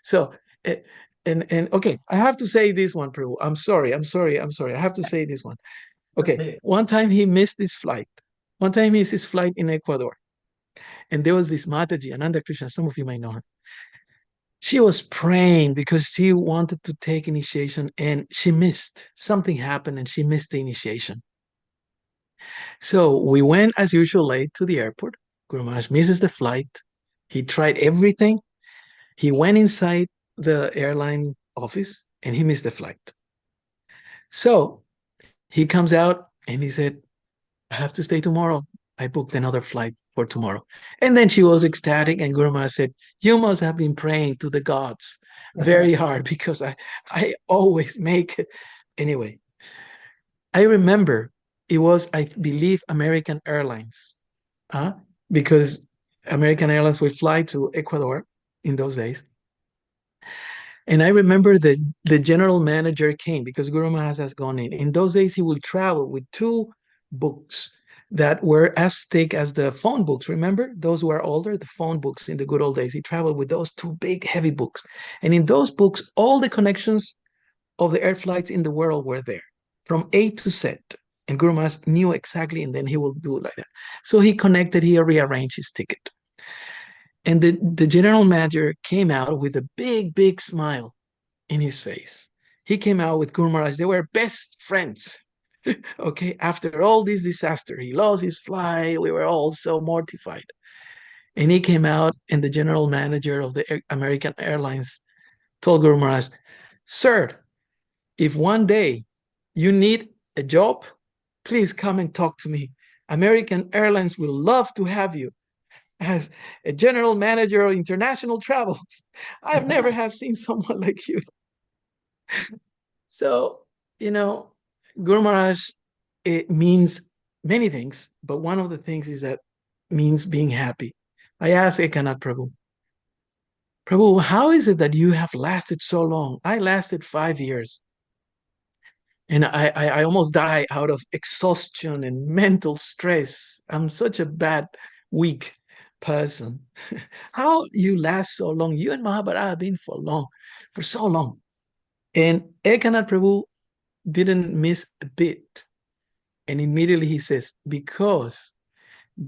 So and okay, I have to say this one, Prabhu. I'm sorry. I have to say this one. Okay, one time he missed his flight. One time he missed his flight in Ecuador. And there was this Mataji, Ananda Krishna, some of you might know her. She was praying because she wanted to take initiation and she missed. Something happened and she missed the initiation. So we went as usual late to the airport. Guru Maharaj misses the flight. He tried everything. He went inside the airline office and he missed the flight. So he comes out and he said, I have to stay tomorrow. I booked another flight for tomorrow. And then she was ecstatic, and Guru Maharaj said, you must have been praying to the gods very hard because I always make it. Anyway, I remember it was, I believe, American Airlines, because American Airlines would fly to Ecuador in those days. And I remember the general manager came because Guru Maharaj has gone in. In those days, he would travel with two books that were as thick as the phone books. Remember, those who are older, the phone books in the good old days. He traveled with those two big, heavy books. And in those books, all the connections of the air flights in the world were there from A to Z. And Guru Maharaj knew exactly, and then he will do it like that. So he connected, he rearranged his ticket. And the general manager came out with a big, big smile in his face. He came out with Guru Maharaj. They were best friends. Okay, after all this disaster, he lost his flight. We were all so mortified. And he came out, and the general manager of the American Airlines told Guru Maharaj, sir, if one day you need a job, please come and talk to me. American Airlines will love to have you as a general manager of international travels. I've never have seen someone like you. So, Guru Maharaj, it means many things, but one of the things is that means being happy. I asked Ekanath Prabhu, how is it that you have lasted so long? I lasted 5 years. And I almost die out of exhaustion and mental stress. I'm such a bad, weak person. How you last so long? You and Mahabharata have been for so long. And Ekanath Prabhu didn't miss a bit. And immediately he says, because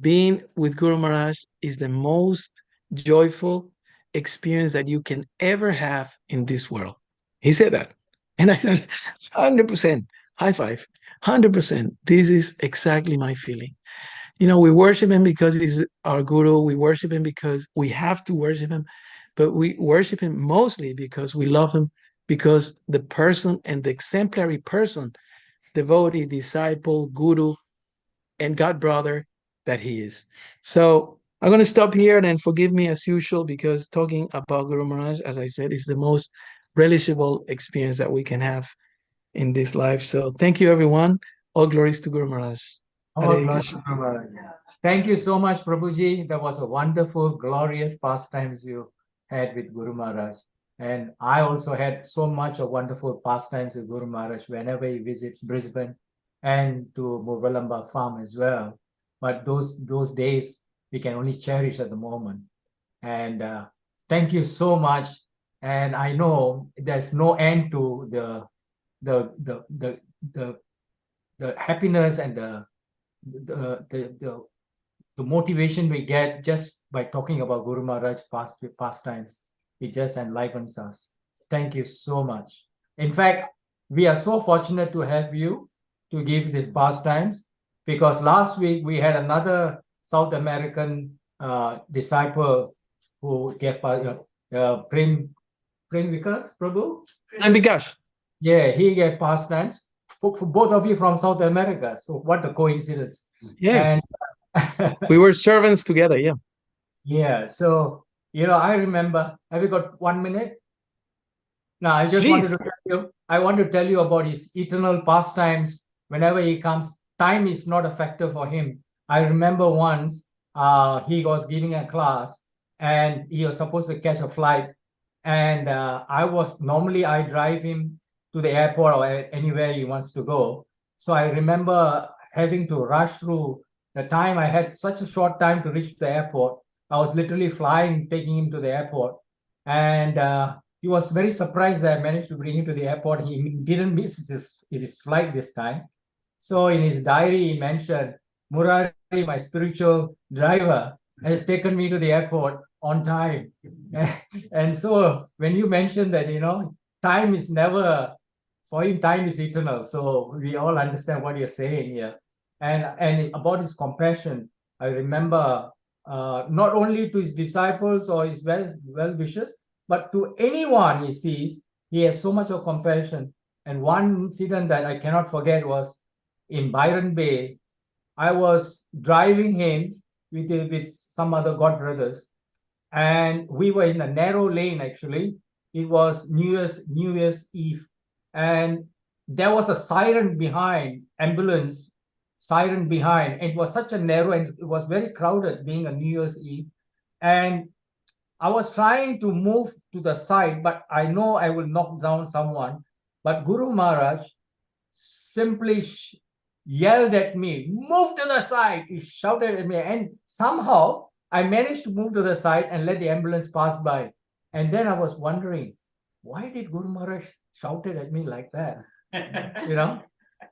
being with Guru Maharaj is the most joyful experience that you can ever have in this world. He said that. And I said, 100%, high five, 100%. This is exactly my feeling. We worship him because he's our guru. We worship him because we have to worship him. But we worship him mostly because we love him, because the person and the exemplary person, devotee, disciple, guru, and God brother that he is. So I'm going to stop here, and forgive me as usual, because talking about Guru Maharaj, as I said, is the most relishable experience that we can have in this life. So thank you, everyone. All glories to Guru Maharaj. Hare Krishna. Thank you so much, Prabhuji. That was a wonderful, glorious pastimes you had with Guru Maharaj. And I also had so much of wonderful pastimes with Guru Maharaj whenever he visits Brisbane and to Movalamba farm as well. But those days we can only cherish at the moment. And thank you so much. And I know there's no end to the happiness and the motivation we get just by talking about Guru Maharaj's pastimes. It just enlivens us. Thank you so much. In fact, we are so fortunate to have you to give these pastimes, because last week we had another South American disciple who gave Prem Vikas Prabhu. Prem Vikas. Yeah, he gave pastimes for both of you from South America. So what a coincidence. Yes. And we were servants together, yeah. Yeah, so I remember. Have you got 1 minute? No, I just wanted to tell you. I want to tell you about his eternal pastimes. Whenever he comes, time is not a factor for him. I remember once he was giving a class, and he was supposed to catch a flight. And I drive him to the airport or anywhere he wants to go. So I remember having to rush through the time. I had such a short time to reach the airport. I was literally taking him to the airport. And he was very surprised that I managed to bring him to the airport. He didn't miss his flight this time. So in his diary, he mentioned, Murari, my spiritual driver, has taken me to the airport on time. And so when you mentioned that, time is never, for him, time is eternal. So we all understand what you're saying here. And about his compassion, I remember not only to his disciples or his well-wishers, but to anyone he sees, he has so much of compassion. And one incident that I cannot forget was in Byron Bay. I was driving him with some other God brothers, and we were in a narrow lane. Actually, it was New Year's Eve, and there was a siren behind, ambulance siren behind. It was such a narrow, and it was very crowded, being a New Year's Eve, and I was trying to move to the side, but I know I will knock down someone. But Guru Maharaj simply yelled at me, move to the side. He shouted at me, and somehow I managed to move to the side and let the ambulance pass by. And then I was wondering, why did Guru Maharaj shouted at me like that?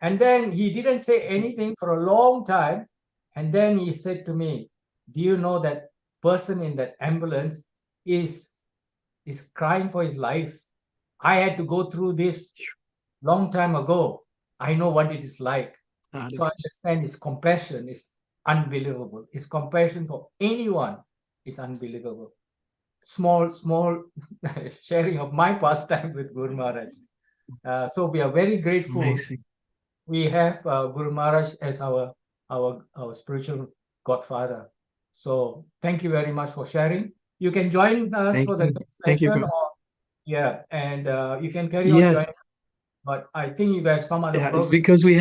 And then he didn't say anything for a long time. And then he said to me, do you know that person in that ambulance is crying for his life? I had to go through this long time ago. I know what it is like. So I understand his compassion is unbelievable. His compassion for anyone is unbelievable. Small sharing of my pastime with Guru Maharaj. So we are very grateful. Amazing. We have Guru Maharaj as our spiritual godfather. So thank you very much for sharing. You can join us for the next session. And you can carry on joining. But I think you have some other program. It's because we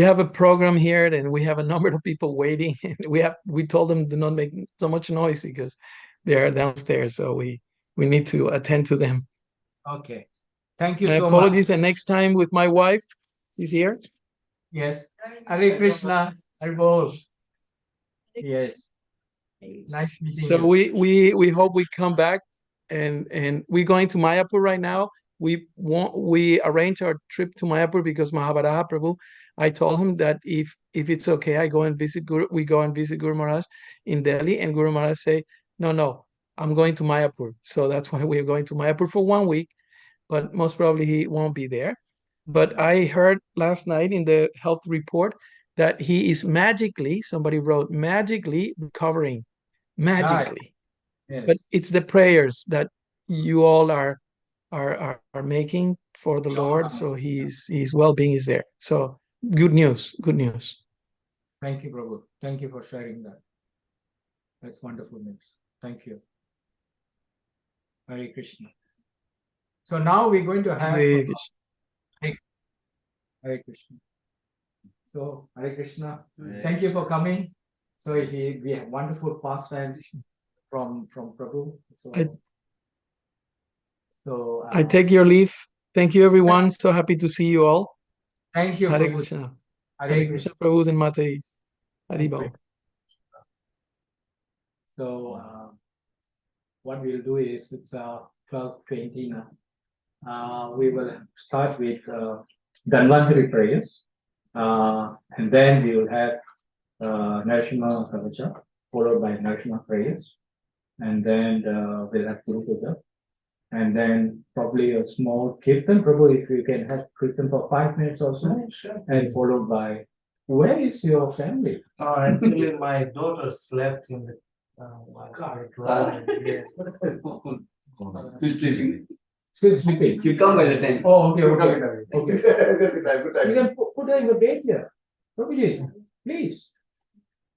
have a program here, and we have a number of people waiting. We told them to not make so much noise because they are downstairs. So we need to attend to them. Okay. Thank you so much. Apologies. And next time with my wife, she's here. Yes. Hare Krishna. Hare Bol. Yes. Nice meeting you. So we hope we come back, and we're going to Mayapur right now. We arranged our trip to Mayapur because Mahavaraja Prabhu, I told him that if it's okay, we go and visit Guru Maharaj in Delhi, and Guru Maharaj say, no, I'm going to Mayapur. So that's why we're going to Mayapur for 1 week, but most probably he won't be there. But I heard last night in the health report that he is somebody wrote, magically recovering, magically. Yes. But it's the prayers that you all are making for the Lord. So his well-being is there. So good news. Thank you, Prabhu. Thank you for sharing that. That's wonderful news. Thank you. Hare Krishna. So now we're going to have Hare Krishna. So Hare Krishna. Thank you for coming. So we have wonderful pastimes from Prabhu. So I take your leave. Thank you, everyone. So happy to see you all. Thank you. Hare Krishna. Hare Krishna, Prabhus and Matais. Haribol. So what we'll do is it's 12:20 now. We will start with Dhanvantari prayers, and then we will have Narsimha Kavacha, followed by Narsimha prayers, and then we'll have Guru Puja, and then probably a small Kirtan. Prabhu, if you can have Kirtan for 5 minutes or so, sure. And followed by, where is your family? Actually, my daughter slept in the car. Still sleeping. She'll come by the time. Oh, okay. Good time. You can put her in the bed here. Prabhuji, please.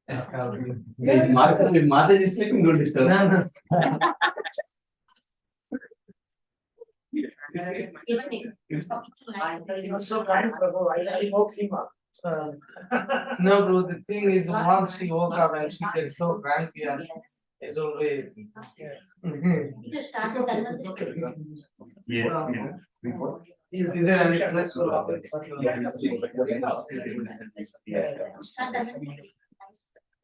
If Mata is sleeping, don't disturb. So kind, Prabhu. I woke him up. No, bro. The thing is, once she woke up and she gets so cranky, and it's always. Is there any place for that?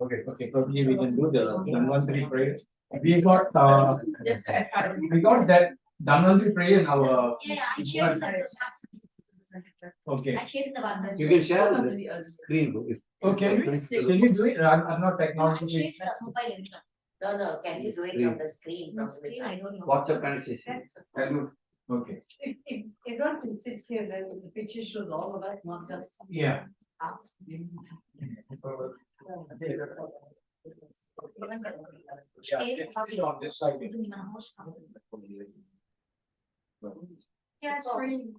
Okay, probably we can do the Dhanvantari prayer. We got that Dhanvanti prayer now. Yeah, I shared the Okay. I shared the WhatsApp. You can share the screen. If Oh, can you do it? I'm not I technologically. shared the mobile info. No, can you do it on the screen? No screen, I don't know. WhatsApp connection. Okay. If everyone can sit here, then the picture shows all of us, not just Yeah. us. On this side. Yeah, screen.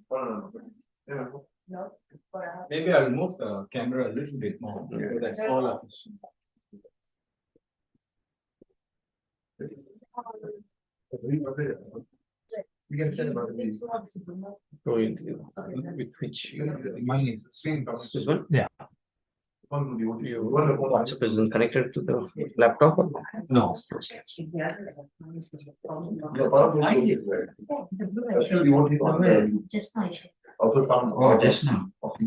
No. Maybe I'll move the camera a little bit more. So that's all of us. We can tell about these. With which mine is screen. This one? Yeah. WhatsApp isn't connected to the laptop? No. Just now I shared. Oh, just now. The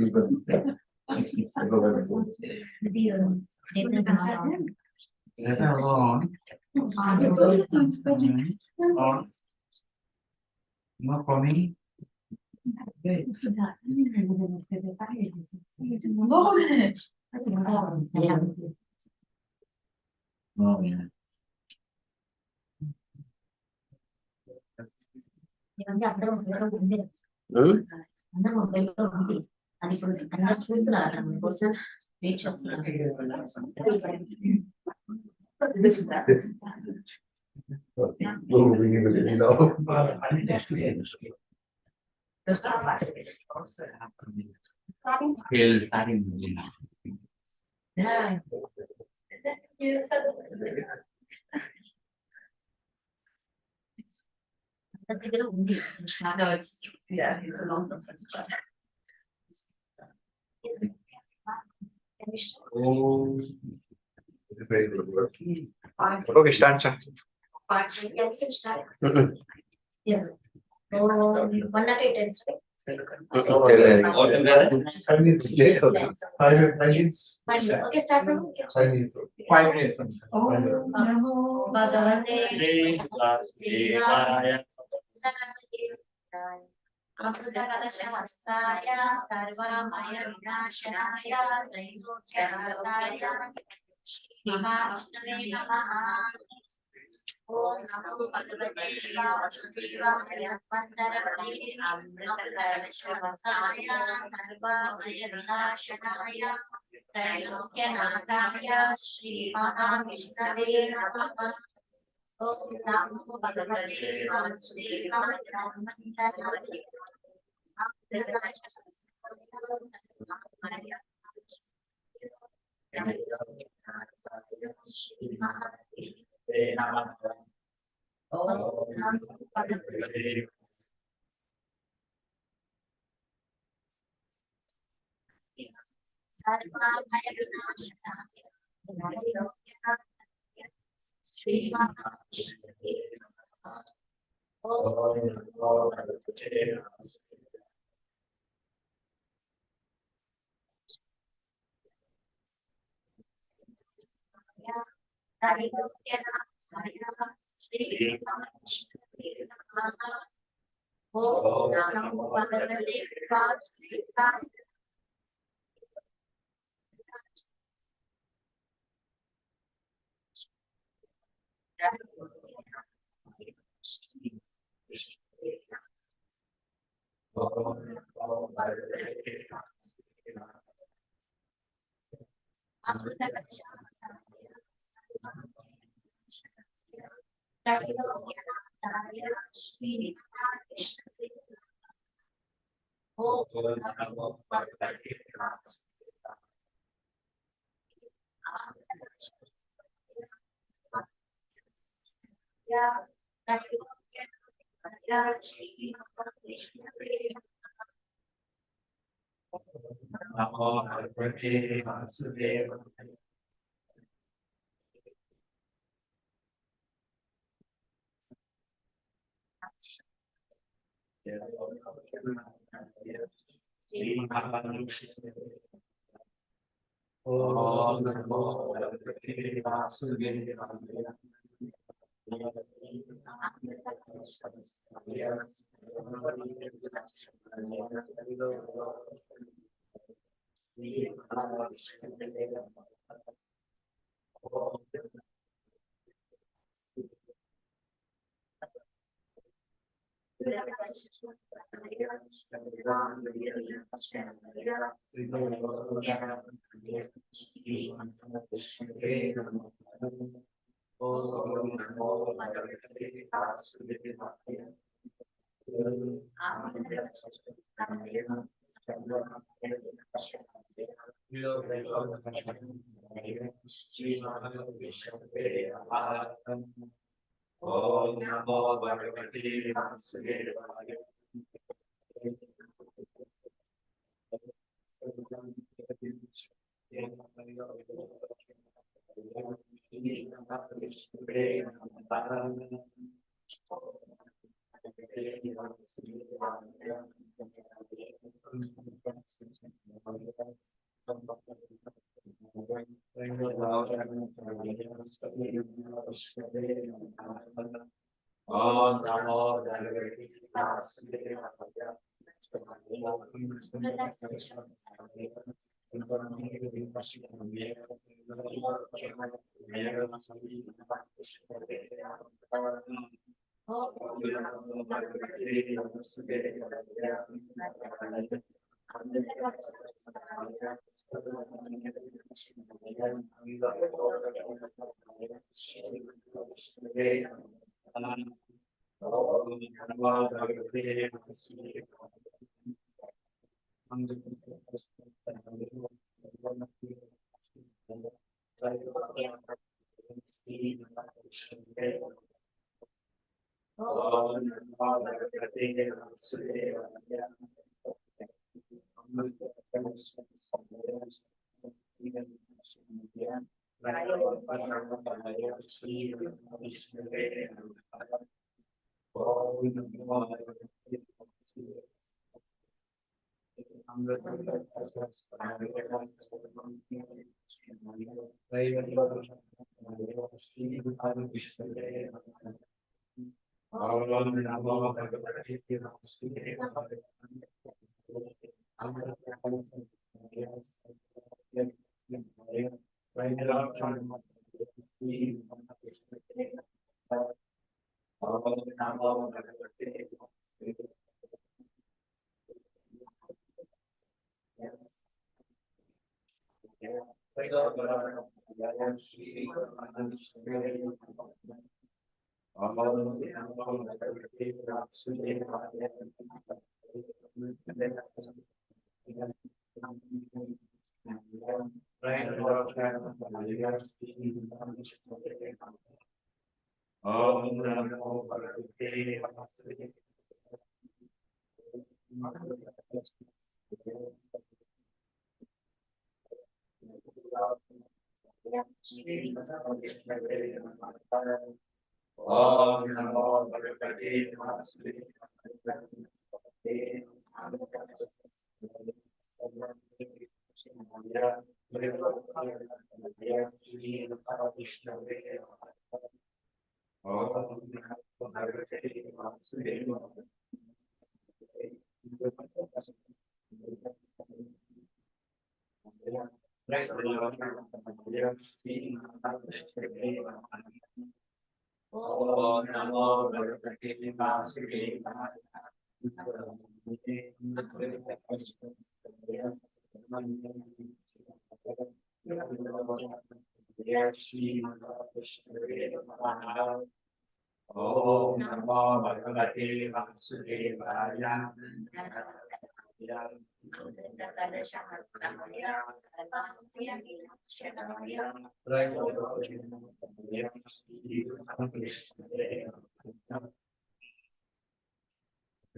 data on. Not for me. Oh, yeah. Yeah. No, it's, yeah, it's a long process. Okay, start. Yeah. Oh, 108 times, right? Okay, start from here. 5 minutes. अमृतकलशहस्ताय सर्वमय विनाशनाय त्रैलोक्यनाथाय श्रीमहाविष्णवे नमः। ओम नमो भगवते वासुदेवाय वन्दरवरे अमृतकलशहस्ताय सर्वमय विनाशनाय त्रैलोक्यनाथाय श्रीमहाविष्णवे नमः। ओम नमो भगवते वासुदेवाय वन्दरवरे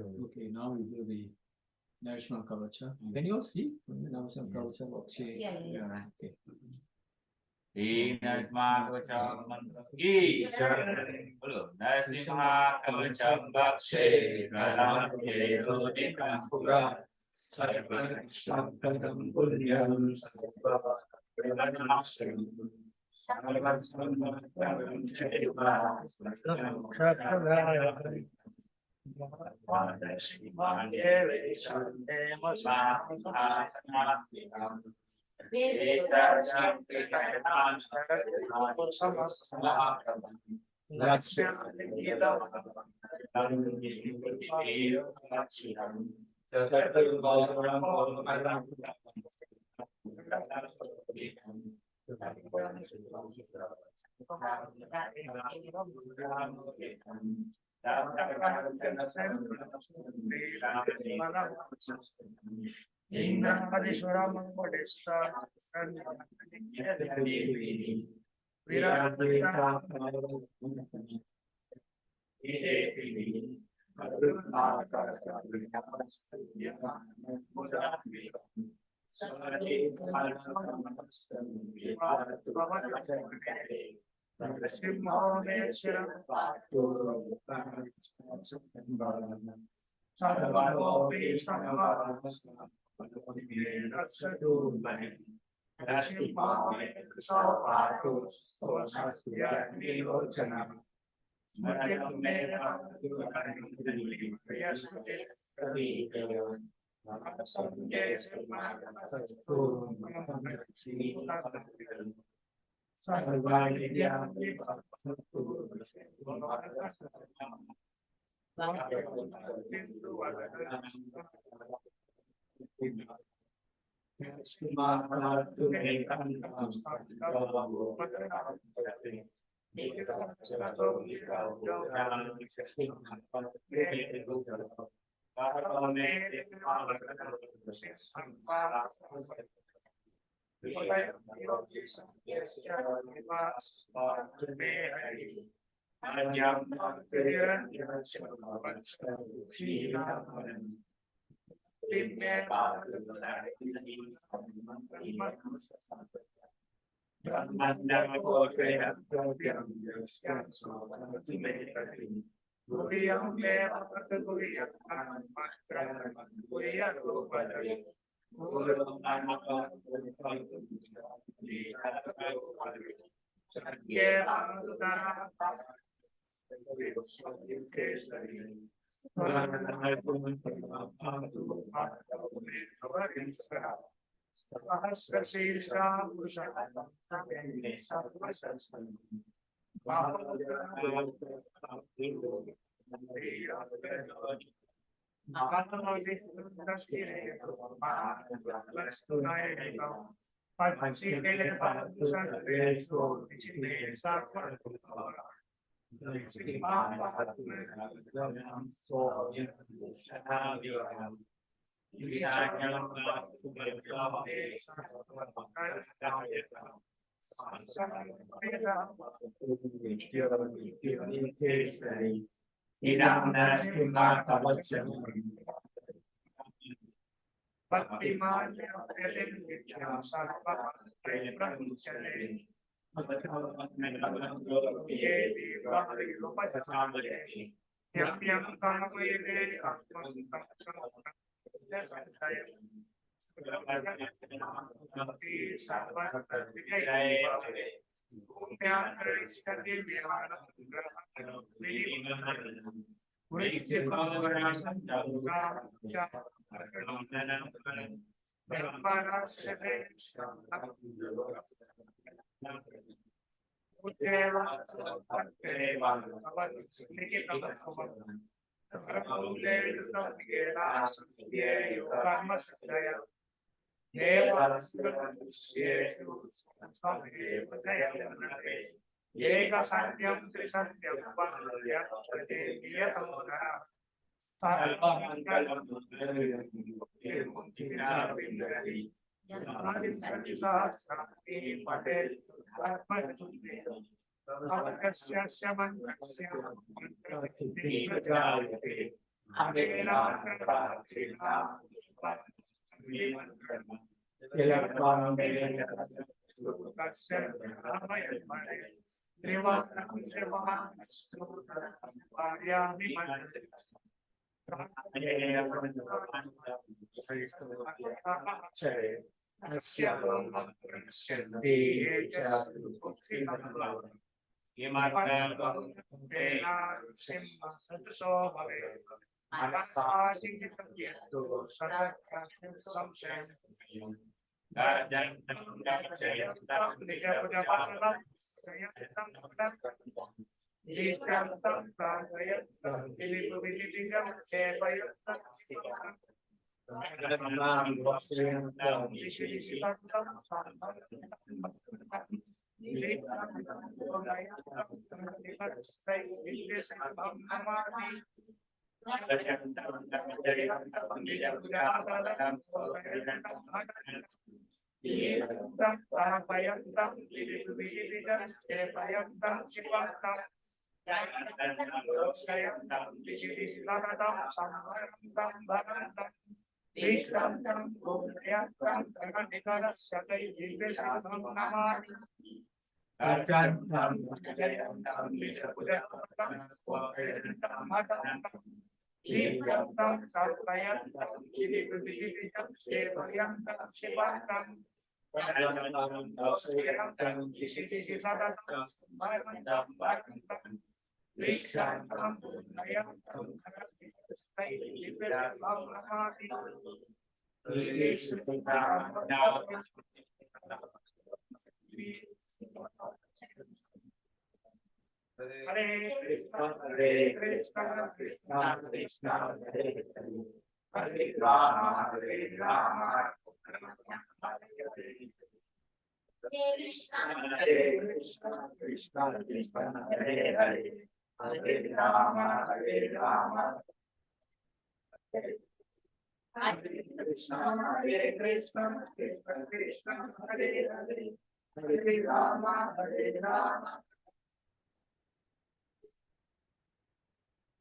Okay, now we do the national culture. Can you all see the national culture? Okay. Yeah, yeah, yeah. Okay. Belum. Narasimha kavacham bakshe kalam yero dikampura sarva samparam punyam sarva premanasam sarva samparam chaiva sarva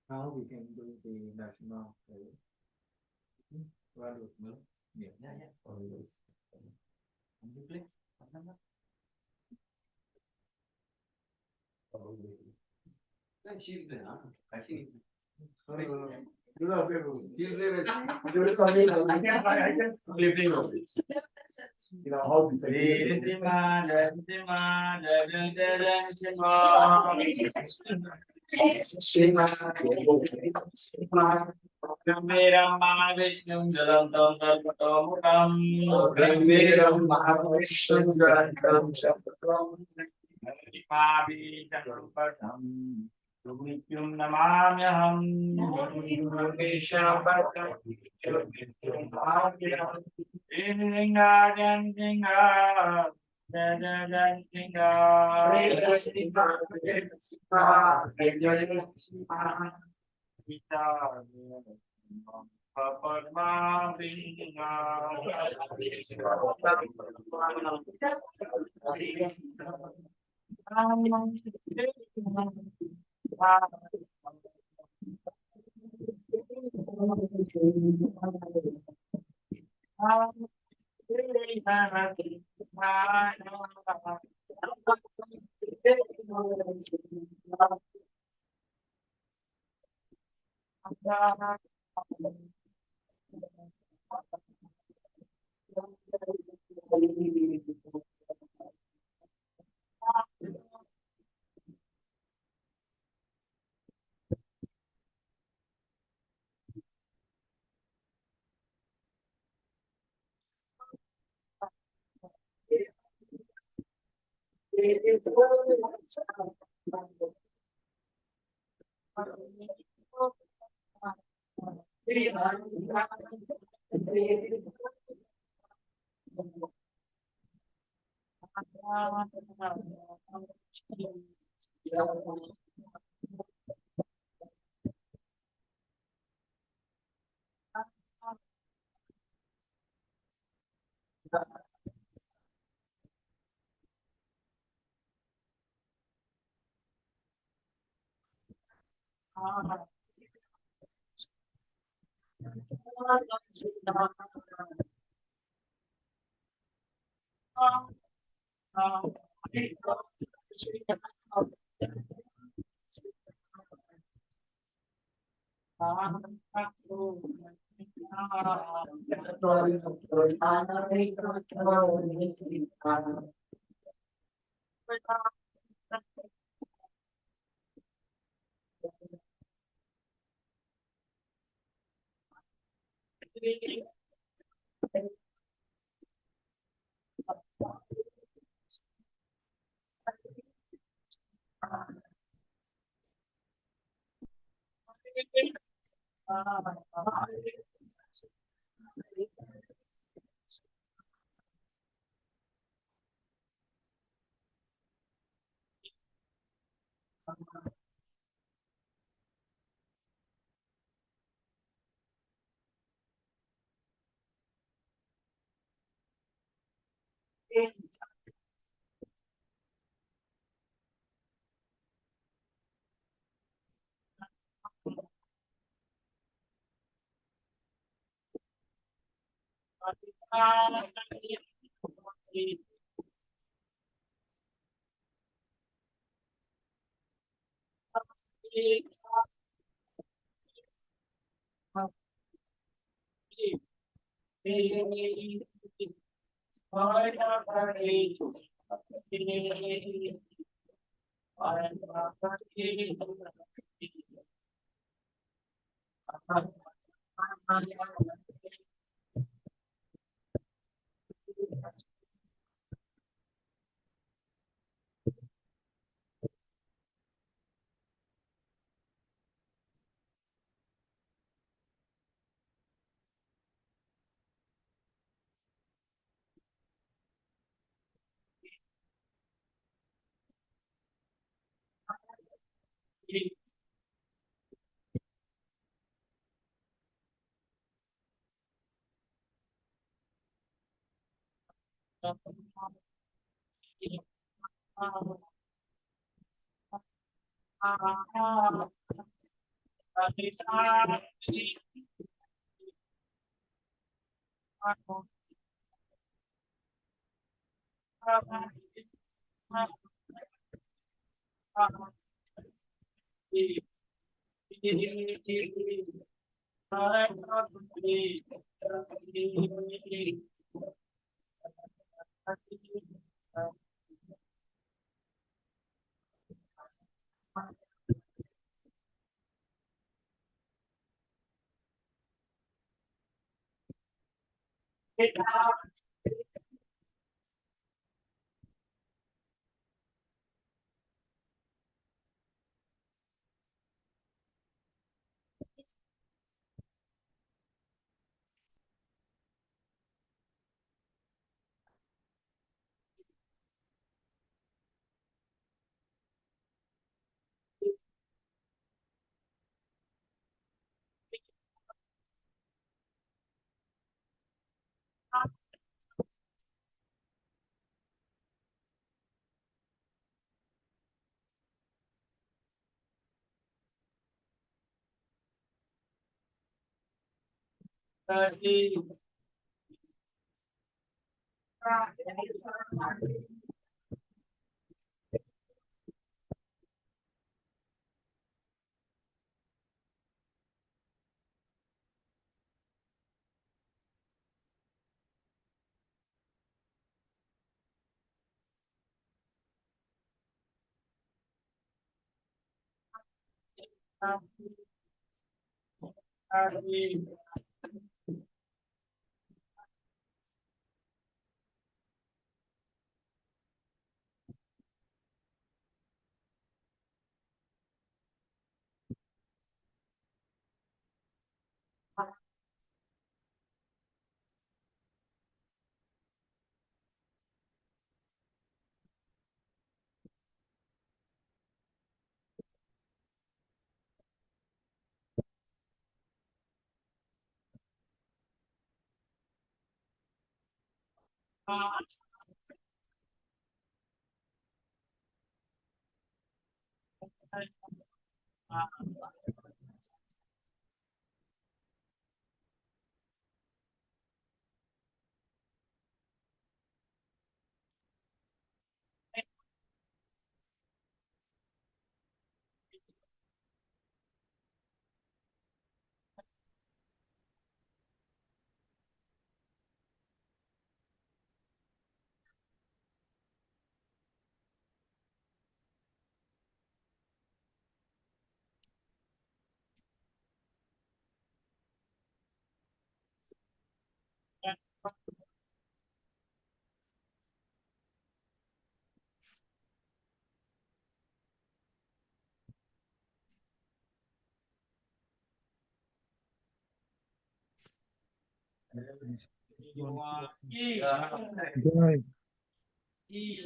Now we can do the national prayer. Well, yeah. Always. Gambhiram Mahavishnu Jalantam Darpatomukam Gambhiram Mahavishnu Jalantam Darpatomukam Haripavitanam Tumityum Namamyaham Vishapatam Tumityum Namamyaham Inlingajan Singa Jajajan Singa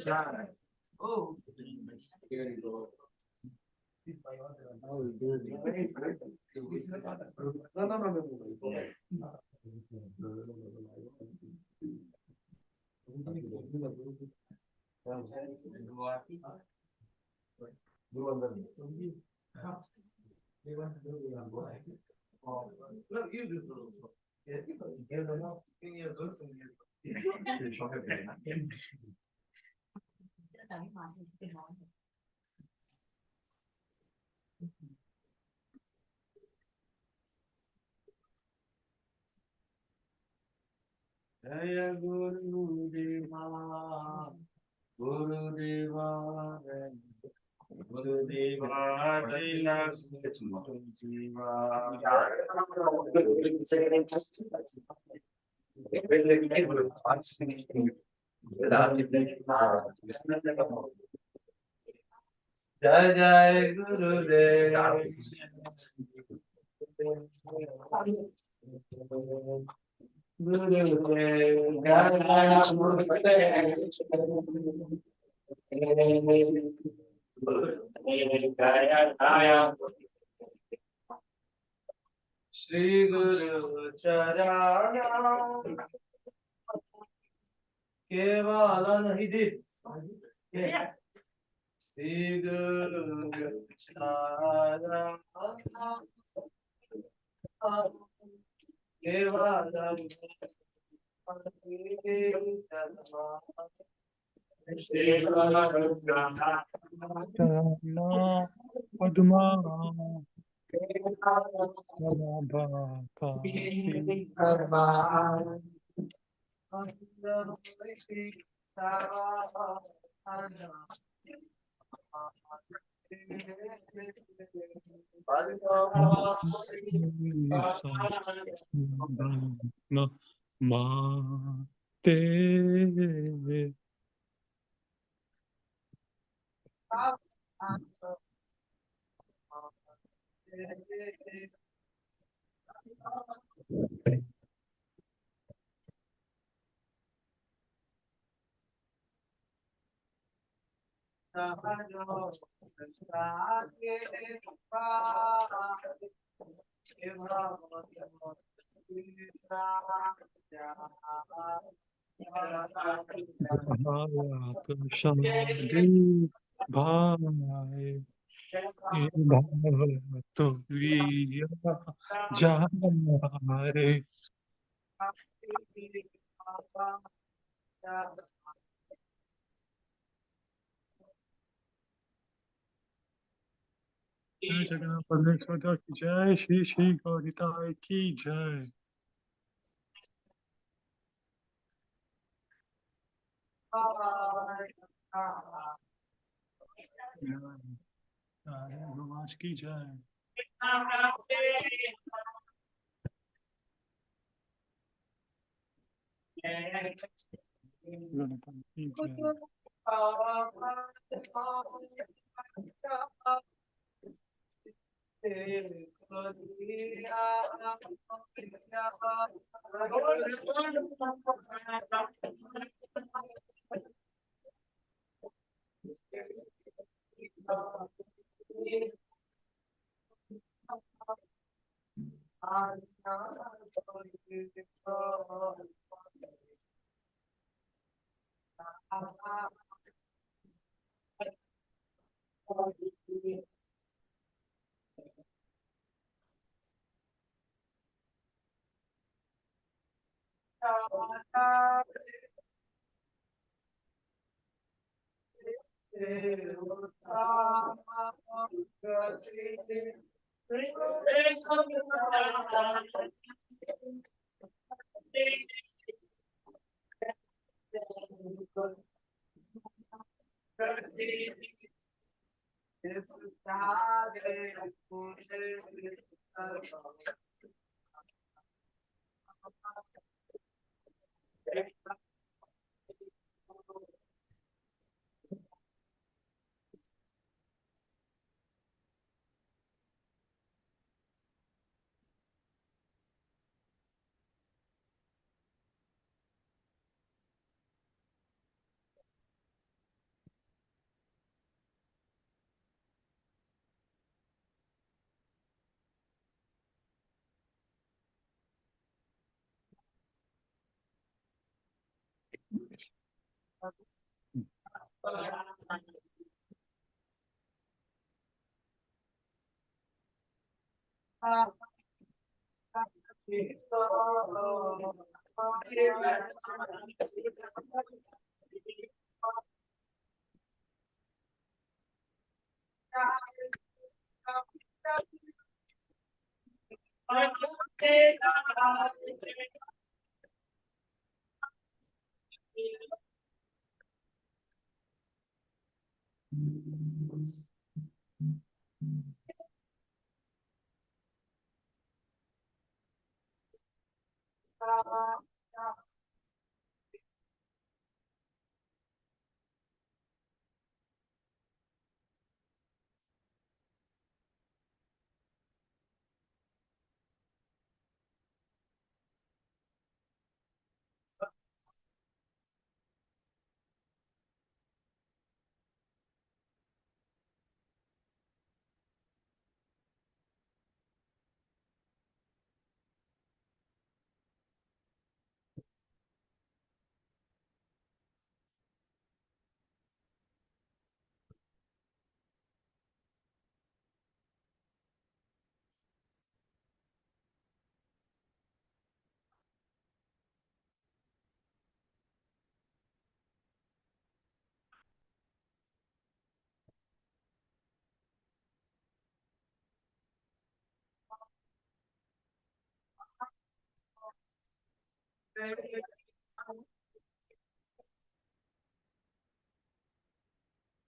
Jai. Oh. No, you do. Yeah, in your books and Jaya Guru Deva, Guru Deva, Guru Deva, Jaya Jai Jai Guru Dev. Shri Guru Charana Kevalan he did. Shri Guru Charana Kevalan Chana Padma Mate. Shadi Bhai Bhavato Viya Jare Jai Jagannath Parmeshwar ki Jai, Shri Shri Gauritai ki Jai. Namaste ki Jai. Ganesh ki Jai.